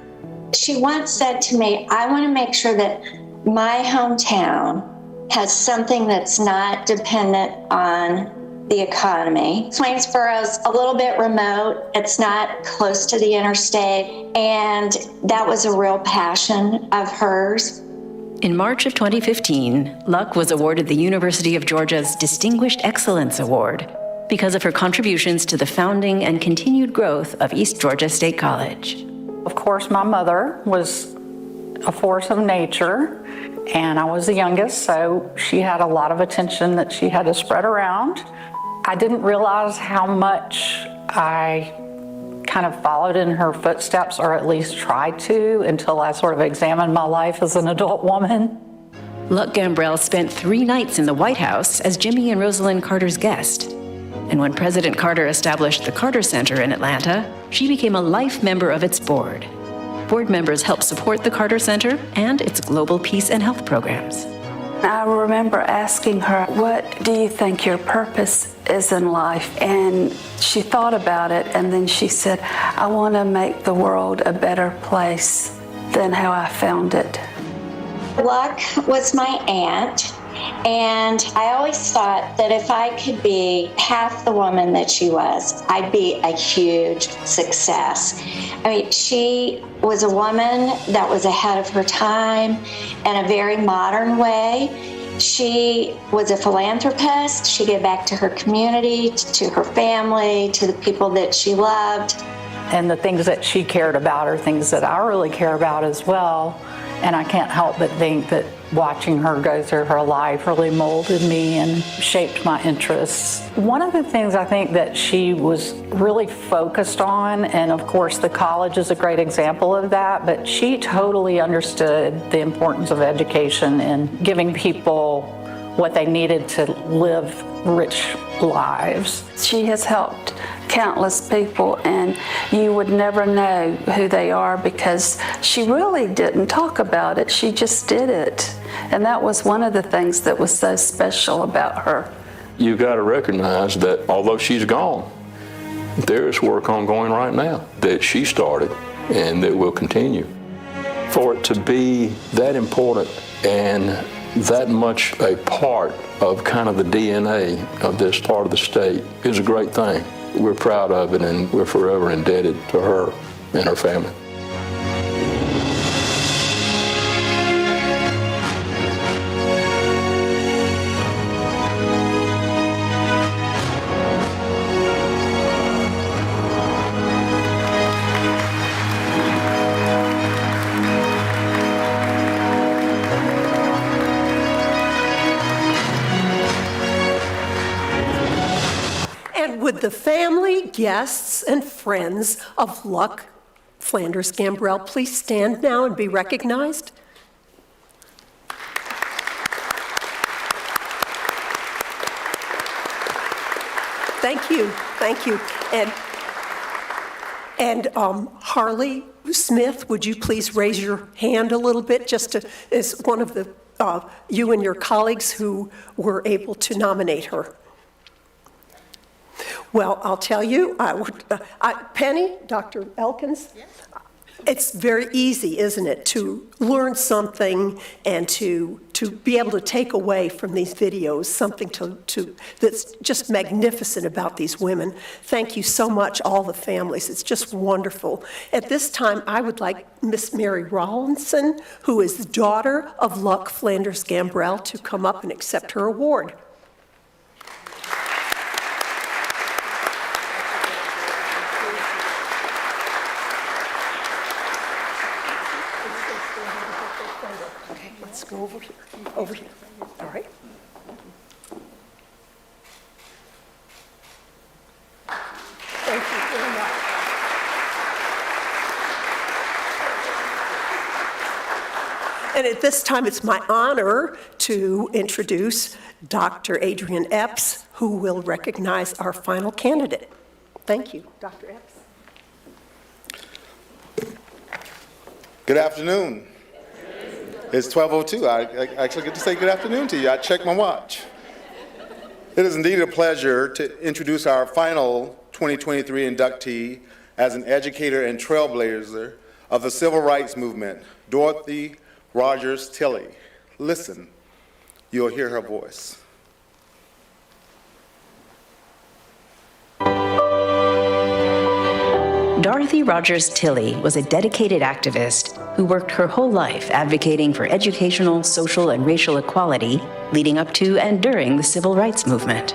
She once said to me, I want to make sure that my hometown has something that's not dependent on the economy. Swainsboro's a little bit remote. It's not close to the interstate, and that was a real passion of hers. In March of 2015, Luck was awarded the University of Georgia's Distinguished Excellence Award because of her contributions to the founding and continued growth of East Georgia State College. Of course, my mother was a force of nature, and I was the youngest, so she had a lot of attention that she had to spread around. I didn't realize how much I kind of followed in her footsteps, or at least tried to, until I sort of examined my life as an adult woman. Luck Gambrell spent 3 nights in the White House as Jimmy and Rosalind Carter's guest. And when President Carter established the Carter Center in Atlanta, she became a life member of its board. Board members help support the Carter Center and its global peace and health programs. I remember asking her, what do you think your purpose is in life? And she thought about it, and then she said, I want to make the world a better place than how I found it. Luck was my aunt, and I always thought that if I could be half the woman that she was, I'd be a huge success. I mean, she was a woman that was ahead of her time in a very modern way. She was a philanthropist. She gave back to her community, to her family, to the people that she loved. And the things that she cared about are things that I really care about as well. And I can't help but think that watching her go through her life really molded me and shaped my interests. One of the things I think that she was really focused on, and of course the college is a great example of that, but she totally understood the importance of education and giving people what they needed to live rich lives. She has helped countless people, and you would never know who they are because she really didn't talk about it. She just did it. And that was one of the things that was so special about her. You've got to recognize that although she's gone, there's work ongoing right now that she started and that will continue. For it to be that important and that much a part of kind of the DNA of this part of the state is a great thing. We're proud of it, and we're forever indebted to her and her family. Would the family, guests, and friends of Luck Flanders Gambrell please stand now and be recognized? Thank you, thank you. And Harley Smith, would you please raise your hand a little bit, just to, as one of the you and your colleagues who were able to nominate her. Well, I'll tell you, Penny, Dr. Elkins, it's very easy, isn't it, to learn something and to be able to take away from these videos something that's just magnificent about these women. Thank you so much, all the families. It's just wonderful. At this time, I would like Miss Mary Rawlinson, who is the daughter of Luck Flanders Gambrell, to come up and accept her award. Let's go over here, all right? And at this time, it's my honor to introduce Dr. Adrian Epps, who will recognize our final candidate. Thank you, Dr. Epps. Good afternoon. It's 12:02. I actually get to say good afternoon to you. I checked my watch. It is indeed a pleasure to introduce our final 2023 inductee as an educator and trailblazer of the civil rights movement, Dorothy Rogers Tilley. Listen, you'll hear her voice. Dorothy Rogers Tilley was a dedicated activist who worked her whole life advocating for educational, social, and racial equality leading up to and during the civil rights movement.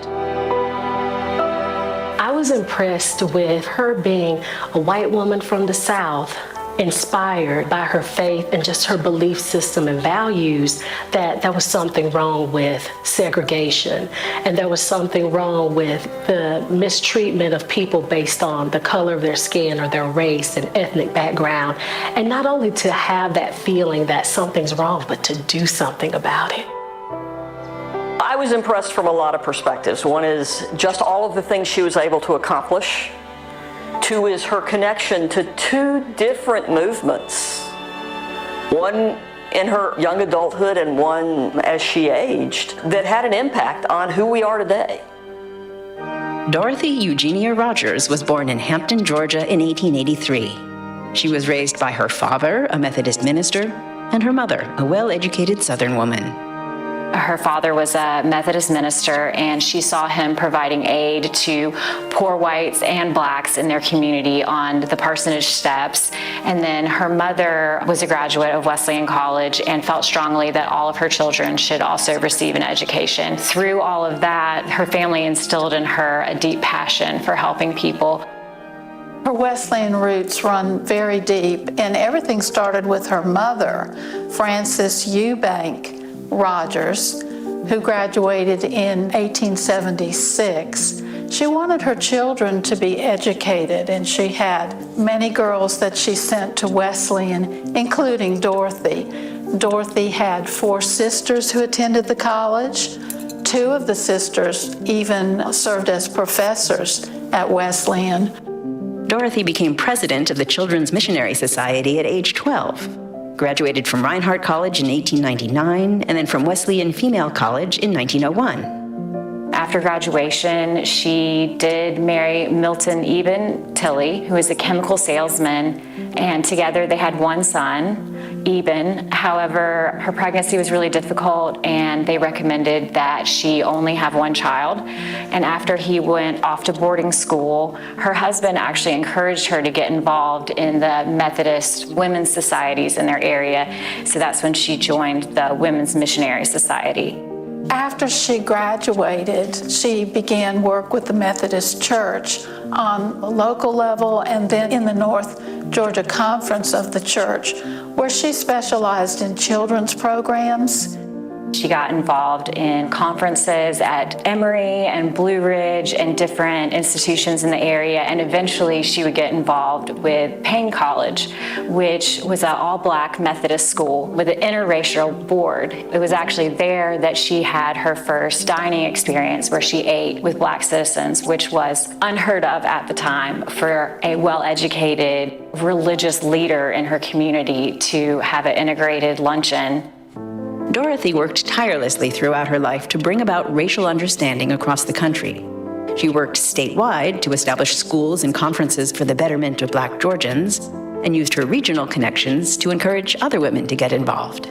I was impressed with her being a white woman from the South, inspired by her faith and just her belief system and values, that there was something wrong with segregation, and there was something wrong with the mistreatment of people based on the color of their skin or their race and ethnic background. And not only to have that feeling that something's wrong, but to do something about it. I was impressed from a lot of perspectives. One is just all of the things she was able to accomplish. Two is her connection to two different movements. One in her young adulthood and one as she aged that had an impact on who we are today. Dorothy Eugenia Rogers was born in Hampton, Georgia in 1883. She was raised by her father, a Methodist minister, and her mother, a well-educated Southern woman. Her father was a Methodist minister, and she saw him providing aid to poor whites and blacks in their community on the parsonage steps. And then her mother was a graduate of Wesleyan College and felt strongly that all of her children should also receive an education. Through all of that, her family instilled in her a deep passion for helping people. Her Wesleyan roots run very deep, and everything started with her mother, Frances Eubank Rogers, who graduated in 1876. She wanted her children to be educated, and she had many girls that she sent to Wesleyan, including Dorothy. Dorothy had 4 sisters who attended the college. 2 of the sisters even served as professors at Wesleyan. Dorothy became president of the Children's Missionary Society at age 12. Graduated from Reinhardt College in 1899 and then from Wesleyan Female College in 1901. After graduation, she did marry Milton Eben Tilley, who was a chemical salesman, and together they had 1 son, Eben. However, her pregnancy was really difficult, and they recommended that she only have 1 child. And after he went off to boarding school, her husband actually encouraged her to get involved in the Methodist women's societies in their area. So that's when she joined the Women's Missionary Society. After she graduated, she began work with the Methodist Church on the local level and then in the North Georgia Conference of the church, where she specialized in children's programs. She got involved in conferences at Emory and Blue Ridge and different institutions in the area, and eventually she would get involved with Payne College, which was an all-black Methodist school with an interracial board. It was actually there that she had her first dining experience where she ate with black citizens, which was unheard of at the time for a well-educated religious leader in her community to have an integrated luncheon. Dorothy worked tirelessly throughout her life to bring about racial understanding across the country. She worked statewide to establish schools and conferences for the betterment of Black Georgians, and used her regional connections to encourage other women to get involved.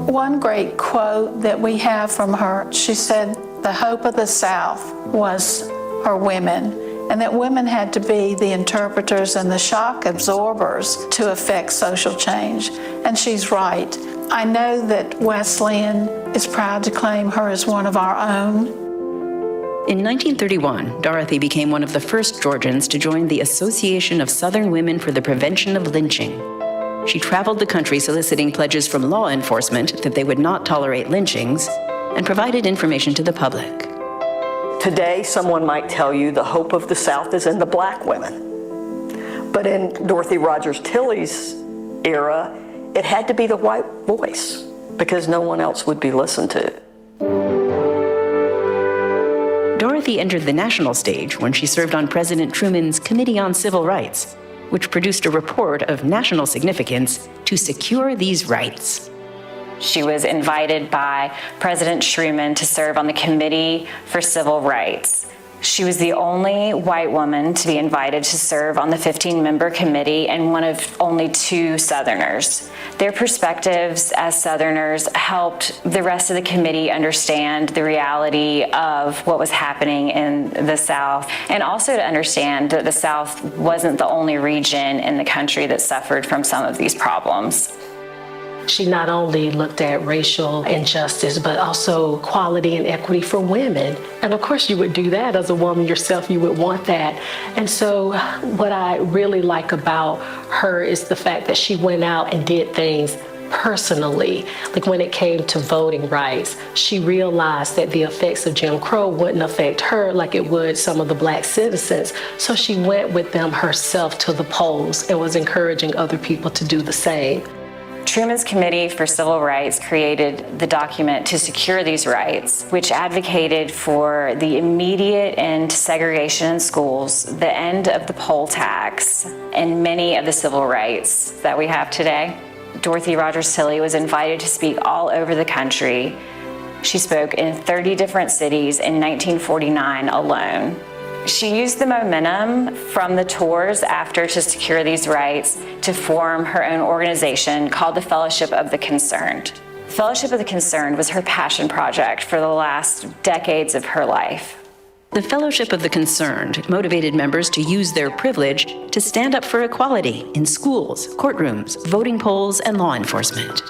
One great quote that we have from her, she said, "The hope of the South was her women, and that women had to be the interpreters and the shock absorbers to affect social change." And she's right. I know that Wesleyan is proud to claim her as one of our own. In 1931, Dorothy became one of the first Georgians to join the Association of Southern Women for the Prevention of Lynching. She traveled the country soliciting pledges from law enforcement that they would not tolerate lynchings, and provided information to the public. Today, someone might tell you the hope of the South is in the black women. But in Dorothy Rogers Tilley's era, it had to be the white voice because no one else would be listened to. Dorothy entered the national stage when she served on President Truman's Committee on Civil Rights, which produced a report of national significance to secure these rights. She was invited by President Truman to serve on the Committee for Civil Rights. She was the only white woman to be invited to serve on the 15-member committee and one of only 2 Southerners. Their perspectives as Southerners helped the rest of the committee understand the reality of what was happening in the South, and also to understand that the South wasn't the only region in the country that suffered from some of these problems. She not only looked at racial injustice, but also equality and equity for women. And of course you would do that as a woman yourself, you would want that. And so what I really like about her is the fact that she went out and did things personally. Like when it came to voting rights, she realized that the effects of Jim Crow wouldn't affect her like it would some of the black citizens. So she went with them herself to the polls and was encouraging other people to do the same. Truman's Committee for Civil Rights created the document to secure these rights, which advocated for the immediate end to segregation in schools, the end of the poll tax, and many of the civil rights that we have today. Dorothy Rogers Tilley was invited to speak all over the country. She spoke in 30 different cities in 1949 alone. She used the momentum from the tours after to secure these rights to form her own organization called the Fellowship of the Concerned. The Fellowship of the Concerned was her passion project for the last decades of her life. The Fellowship of the Concerned motivated members to use their privilege to stand up for equality in schools, courtrooms, voting polls, and law enforcement.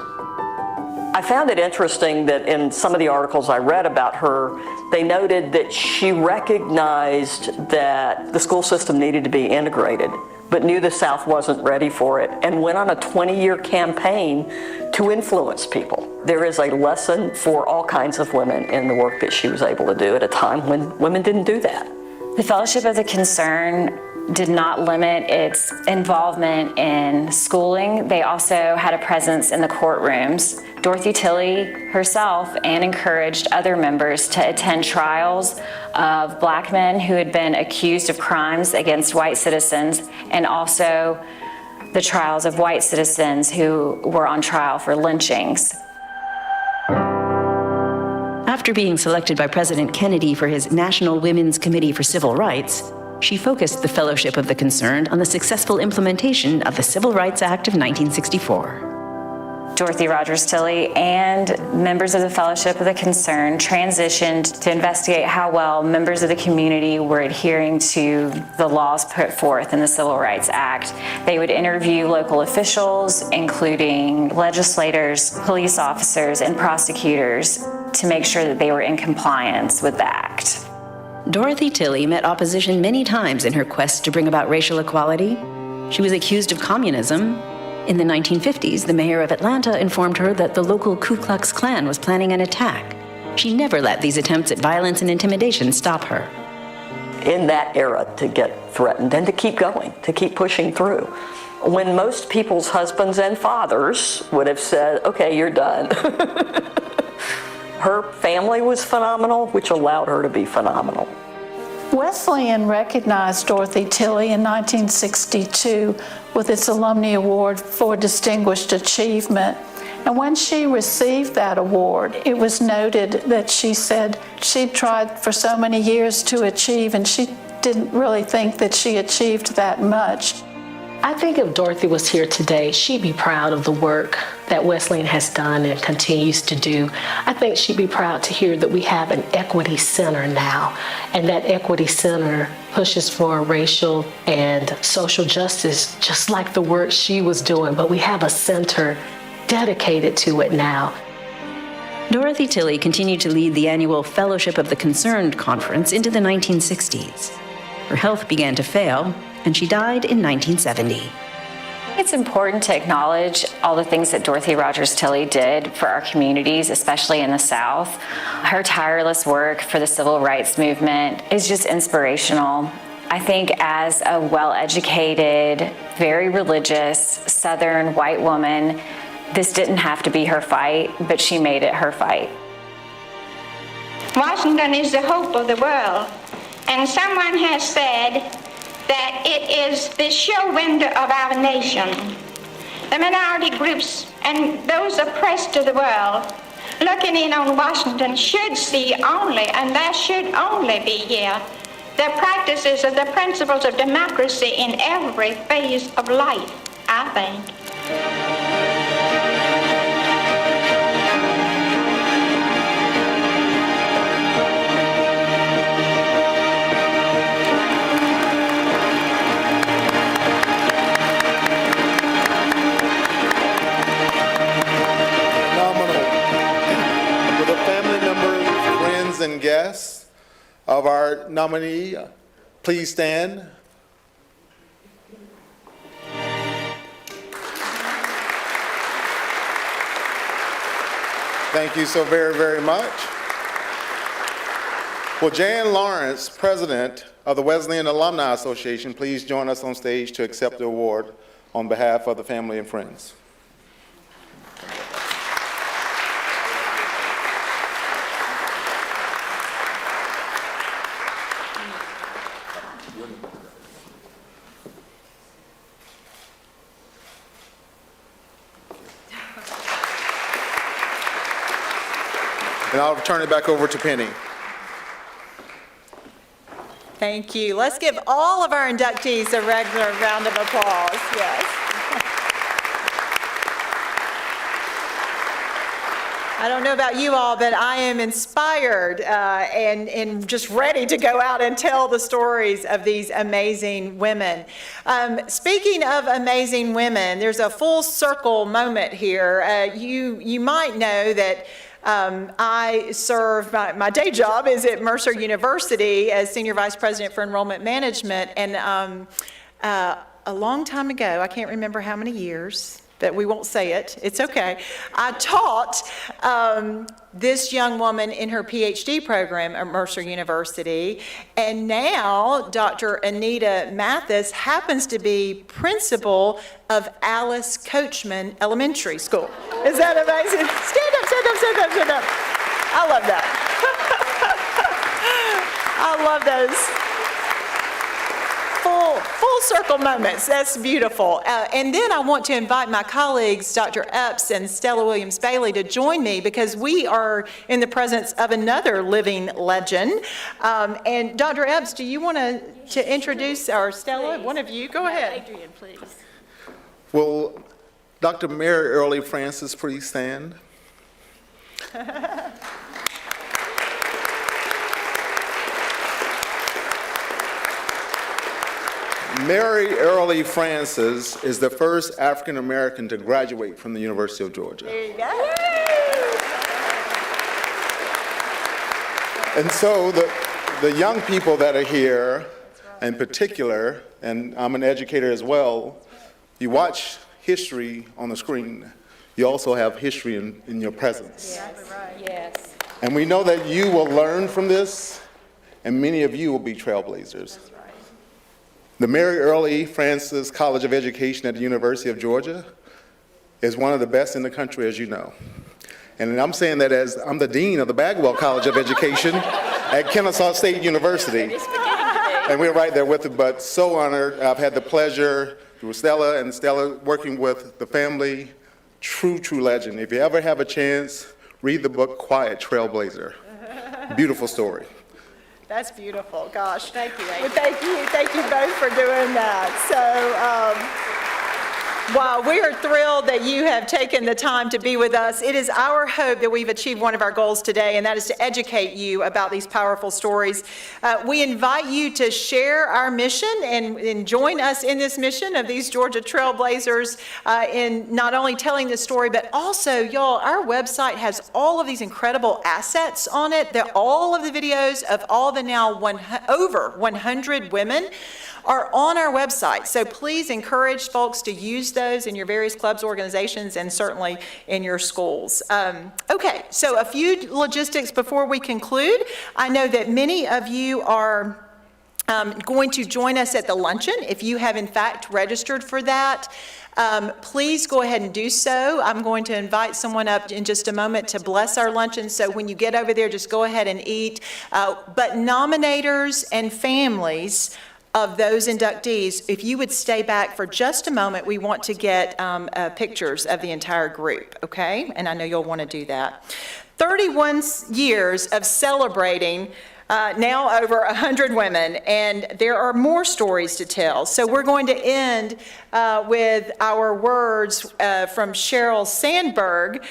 I found it interesting that in some of the articles I read about her, they noted that she recognized that the school system needed to be integrated, but knew the South wasn't ready for it, and went on a 20-year campaign to influence people. There is a lesson for all kinds of women in the work that she was able to do at a time when women didn't do that. The Fellowship of the Concerned did not limit its involvement in schooling. They also had a presence in the courtrooms. Dorothy Tilley herself and encouraged other members to attend trials of black men who had been accused of crimes against white citizens, and also the trials of white citizens who were on trial for lynchings. After being selected by President Kennedy for his National Women's Committee for Civil Rights, she focused the Fellowship of the Concerned on the successful implementation of the Civil Rights Act of 1964. Dorothy Rogers Tilley and members of the Fellowship of the Concerned transitioned to investigate how well members of the community were adhering to the laws put forth in the Civil Rights Act. They would interview local officials, including legislators, police officers, and prosecutors, to make sure that they were in compliance with the act. Dorothy Tilley met opposition many times in her quest to bring about racial equality. She was accused of communism. In the 1950s, the mayor of Atlanta informed her that the local Ku Klux Klan was planning an attack. She never let these attempts at violence and intimidation stop her. In that era, to get threatened and to keep going, to keep pushing through. When most people's husbands and fathers would have said, okay, you're done. Her family was phenomenal, which allowed her to be phenomenal. Wesleyan recognized Dorothy Tilley in 1962 with its Alumni Award for Distinguished Achievement. And when she received that award, it was noted that she said she'd tried for so many years to achieve, and she didn't really think that she achieved that much. I think if Dorothy was here today, she'd be proud of the work that Wesleyan has done and continues to do. I think she'd be proud to hear that we have an equity center now, and that equity center pushes for racial and social justice, just like the work she was doing, but we have a center dedicated to it now. Dorothy Tilley continued to lead the annual Fellowship of the Concerned conference into the 1960s. Her health began to fail, and she died in 1970. It's important to acknowledge all the things that Dorothy Rogers Tilley did for our communities, especially in the South. Her tireless work for the civil rights movement is just inspirational. I think as a well-educated, very religious Southern white woman, This didn't have to be her fight, but she made it her fight. Washington is the hope of the world, and someone has said that it is the show window of our nation. The minority groups and those oppressed of the world looking in on Washington should see only, and there should only be here, the practices of the principles of democracy in every phase of life, I think. And guests of our nominee, please stand. Thank you so very, very much. Will Jan Lawrence, President of the Wesleyan Alumni Association, please join us on stage to accept the award on behalf of the family and friends. And I'll turn it back over to Penny. Thank you. Let's give all of our inductees a regular round of applause. Yes. I don't know about you all, but I am inspired and just ready to go out and tell the stories of these amazing women. Speaking of amazing women, there's a full circle moment here. You might know that I serve, my day job is at Mercer University as Senior Vice President for Enrollment Management, and a long time ago, I can't remember how many years, but we won't say it, it's okay, I taught this young woman in her PhD program at Mercer University, and now Dr. Anita Mathis happens to be principal of Alice Coachman Elementary School. Is that amazing? Stand up, stand up, stand up, stand up. I love that. I love those full circle moments. That's beautiful. And then I want to invite my colleagues, Dr. Epps and Stella Williams-Bailey, to join me because we are in the presence of another living legend. And Dr. Epps, do you want to introduce, or Stella, please. One of you, go ahead. Adrian, please. Will Dr. Mary Early Francis please stand? Mary Early Francis is the first African American to graduate from the University of Georgia. There you go. And so the young people that are here, in particular, and I'm an educator as well, you watch history on the screen. You also have history in your presence. Yes. Yes. And we know that you will learn from this, and many of you will be trailblazers. The Mary Early Francis College of Education at the University of Georgia is one of the best in the country, as you know. And I'm saying that as I'm the dean of the Bagwell College of Education at Kennesaw State University. And we're right there with it, but so honored. I've had the pleasure through Stella working with the family, true legend. If you ever have a chance, read the book Quiet Trailblazer. Beautiful story. That's beautiful. Gosh. Thank you, Amy. Thank you both for doing that. While we are thrilled that you have taken the time to be with us, it is our hope that we've achieved one of our goals today, and that is to educate you about these powerful stories. We invite you to share our mission and join us in this mission of these Georgia Trailblazers in not only telling this story, but also, y'all, our website has all of these incredible assets on it. All of the videos of all the now over 100 women are on our website. So please encourage folks to use those in your various clubs, organizations, and certainly in your schools. Okay, so a few logistics before we conclude. I know that many of you are going to join us at the luncheon. If you have in fact registered for that, please go ahead and do so. I'm going to invite someone up in just a moment to bless our luncheon, so when you get over there, just go ahead and eat. But nominators and families of those inductees, if you would stay back for just a moment, we want to get pictures of the entire group, okay? And I know you'll want to do that. 31 years of celebrating now over 100 women, and there are more stories to tell. So we're going to end with our words from Sheryl Sandberg,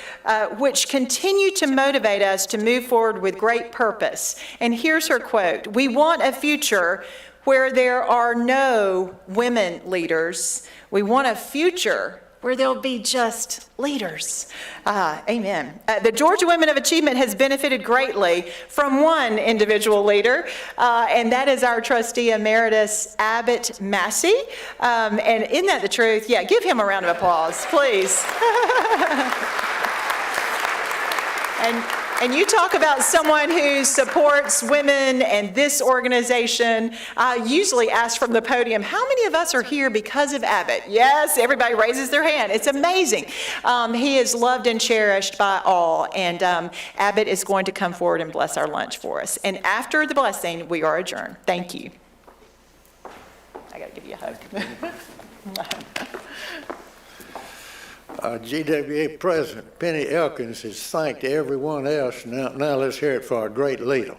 which continue to motivate us to move forward with great purpose. And here's her quote: "We want a future where there are no women leaders. We want a future where there'll be just leaders." Amen. The Georgia Women of Achievement has benefited greatly from one individual leader, and that is our trustee emeritus, Abbott Massey. And isn't that the truth? Yeah, give him a round of applause, please. And you talk about someone who supports women and this organization. I usually ask from the podium, how many of us are here because of Abbott? Yes, everybody raises their hand. It's amazing. He is loved and cherished by all, and Abbott is going to come forward and bless our lunch for us. And after the blessing, we are adjourned. Thank you. I got to give you a hug. GWA President Penny Elkins has thanked everyone else. Now let's hear it for our great leader.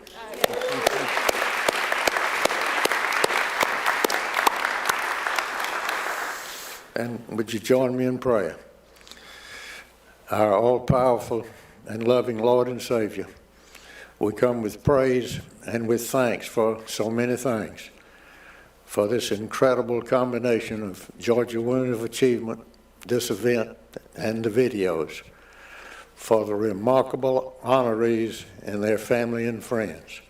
And would you join me in prayer? Our all-powerful and loving Lord and Savior, we come with praise and with thanks for so many things, for this incredible combination of Georgia Women of Achievement, this event, and the videos, for the remarkable honorees and their family and friends,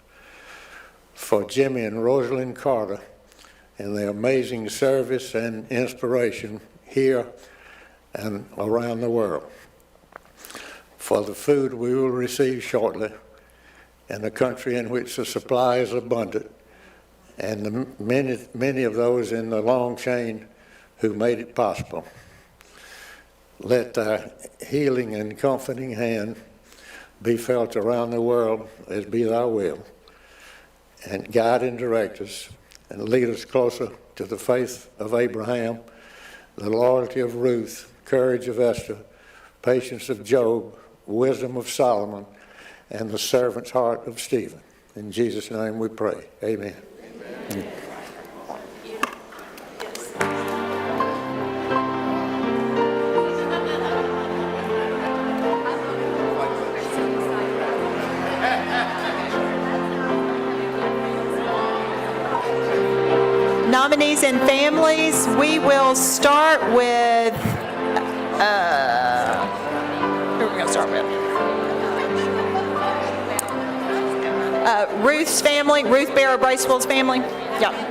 for Jimmy and Rosalind Carter and their amazing service and inspiration here and around the world, for the food we will receive shortly in a country in which the supply is abundant, and the many of those in the long chain who made it possible. Let thy healing and comforting hand be felt around the world as be thy will, and guide and direct us and lead us closer to the faith of Abraham, the loyalty of Ruth, courage of Esther, patience of Job, wisdom of Solomon, and the servant's heart of Stephen. In Jesus' name we pray. Amen. Amen. Nominees and families, we will start with, who are we going to start with? Ruth's family, Ruth Barrow Bracewell's family. Yeah.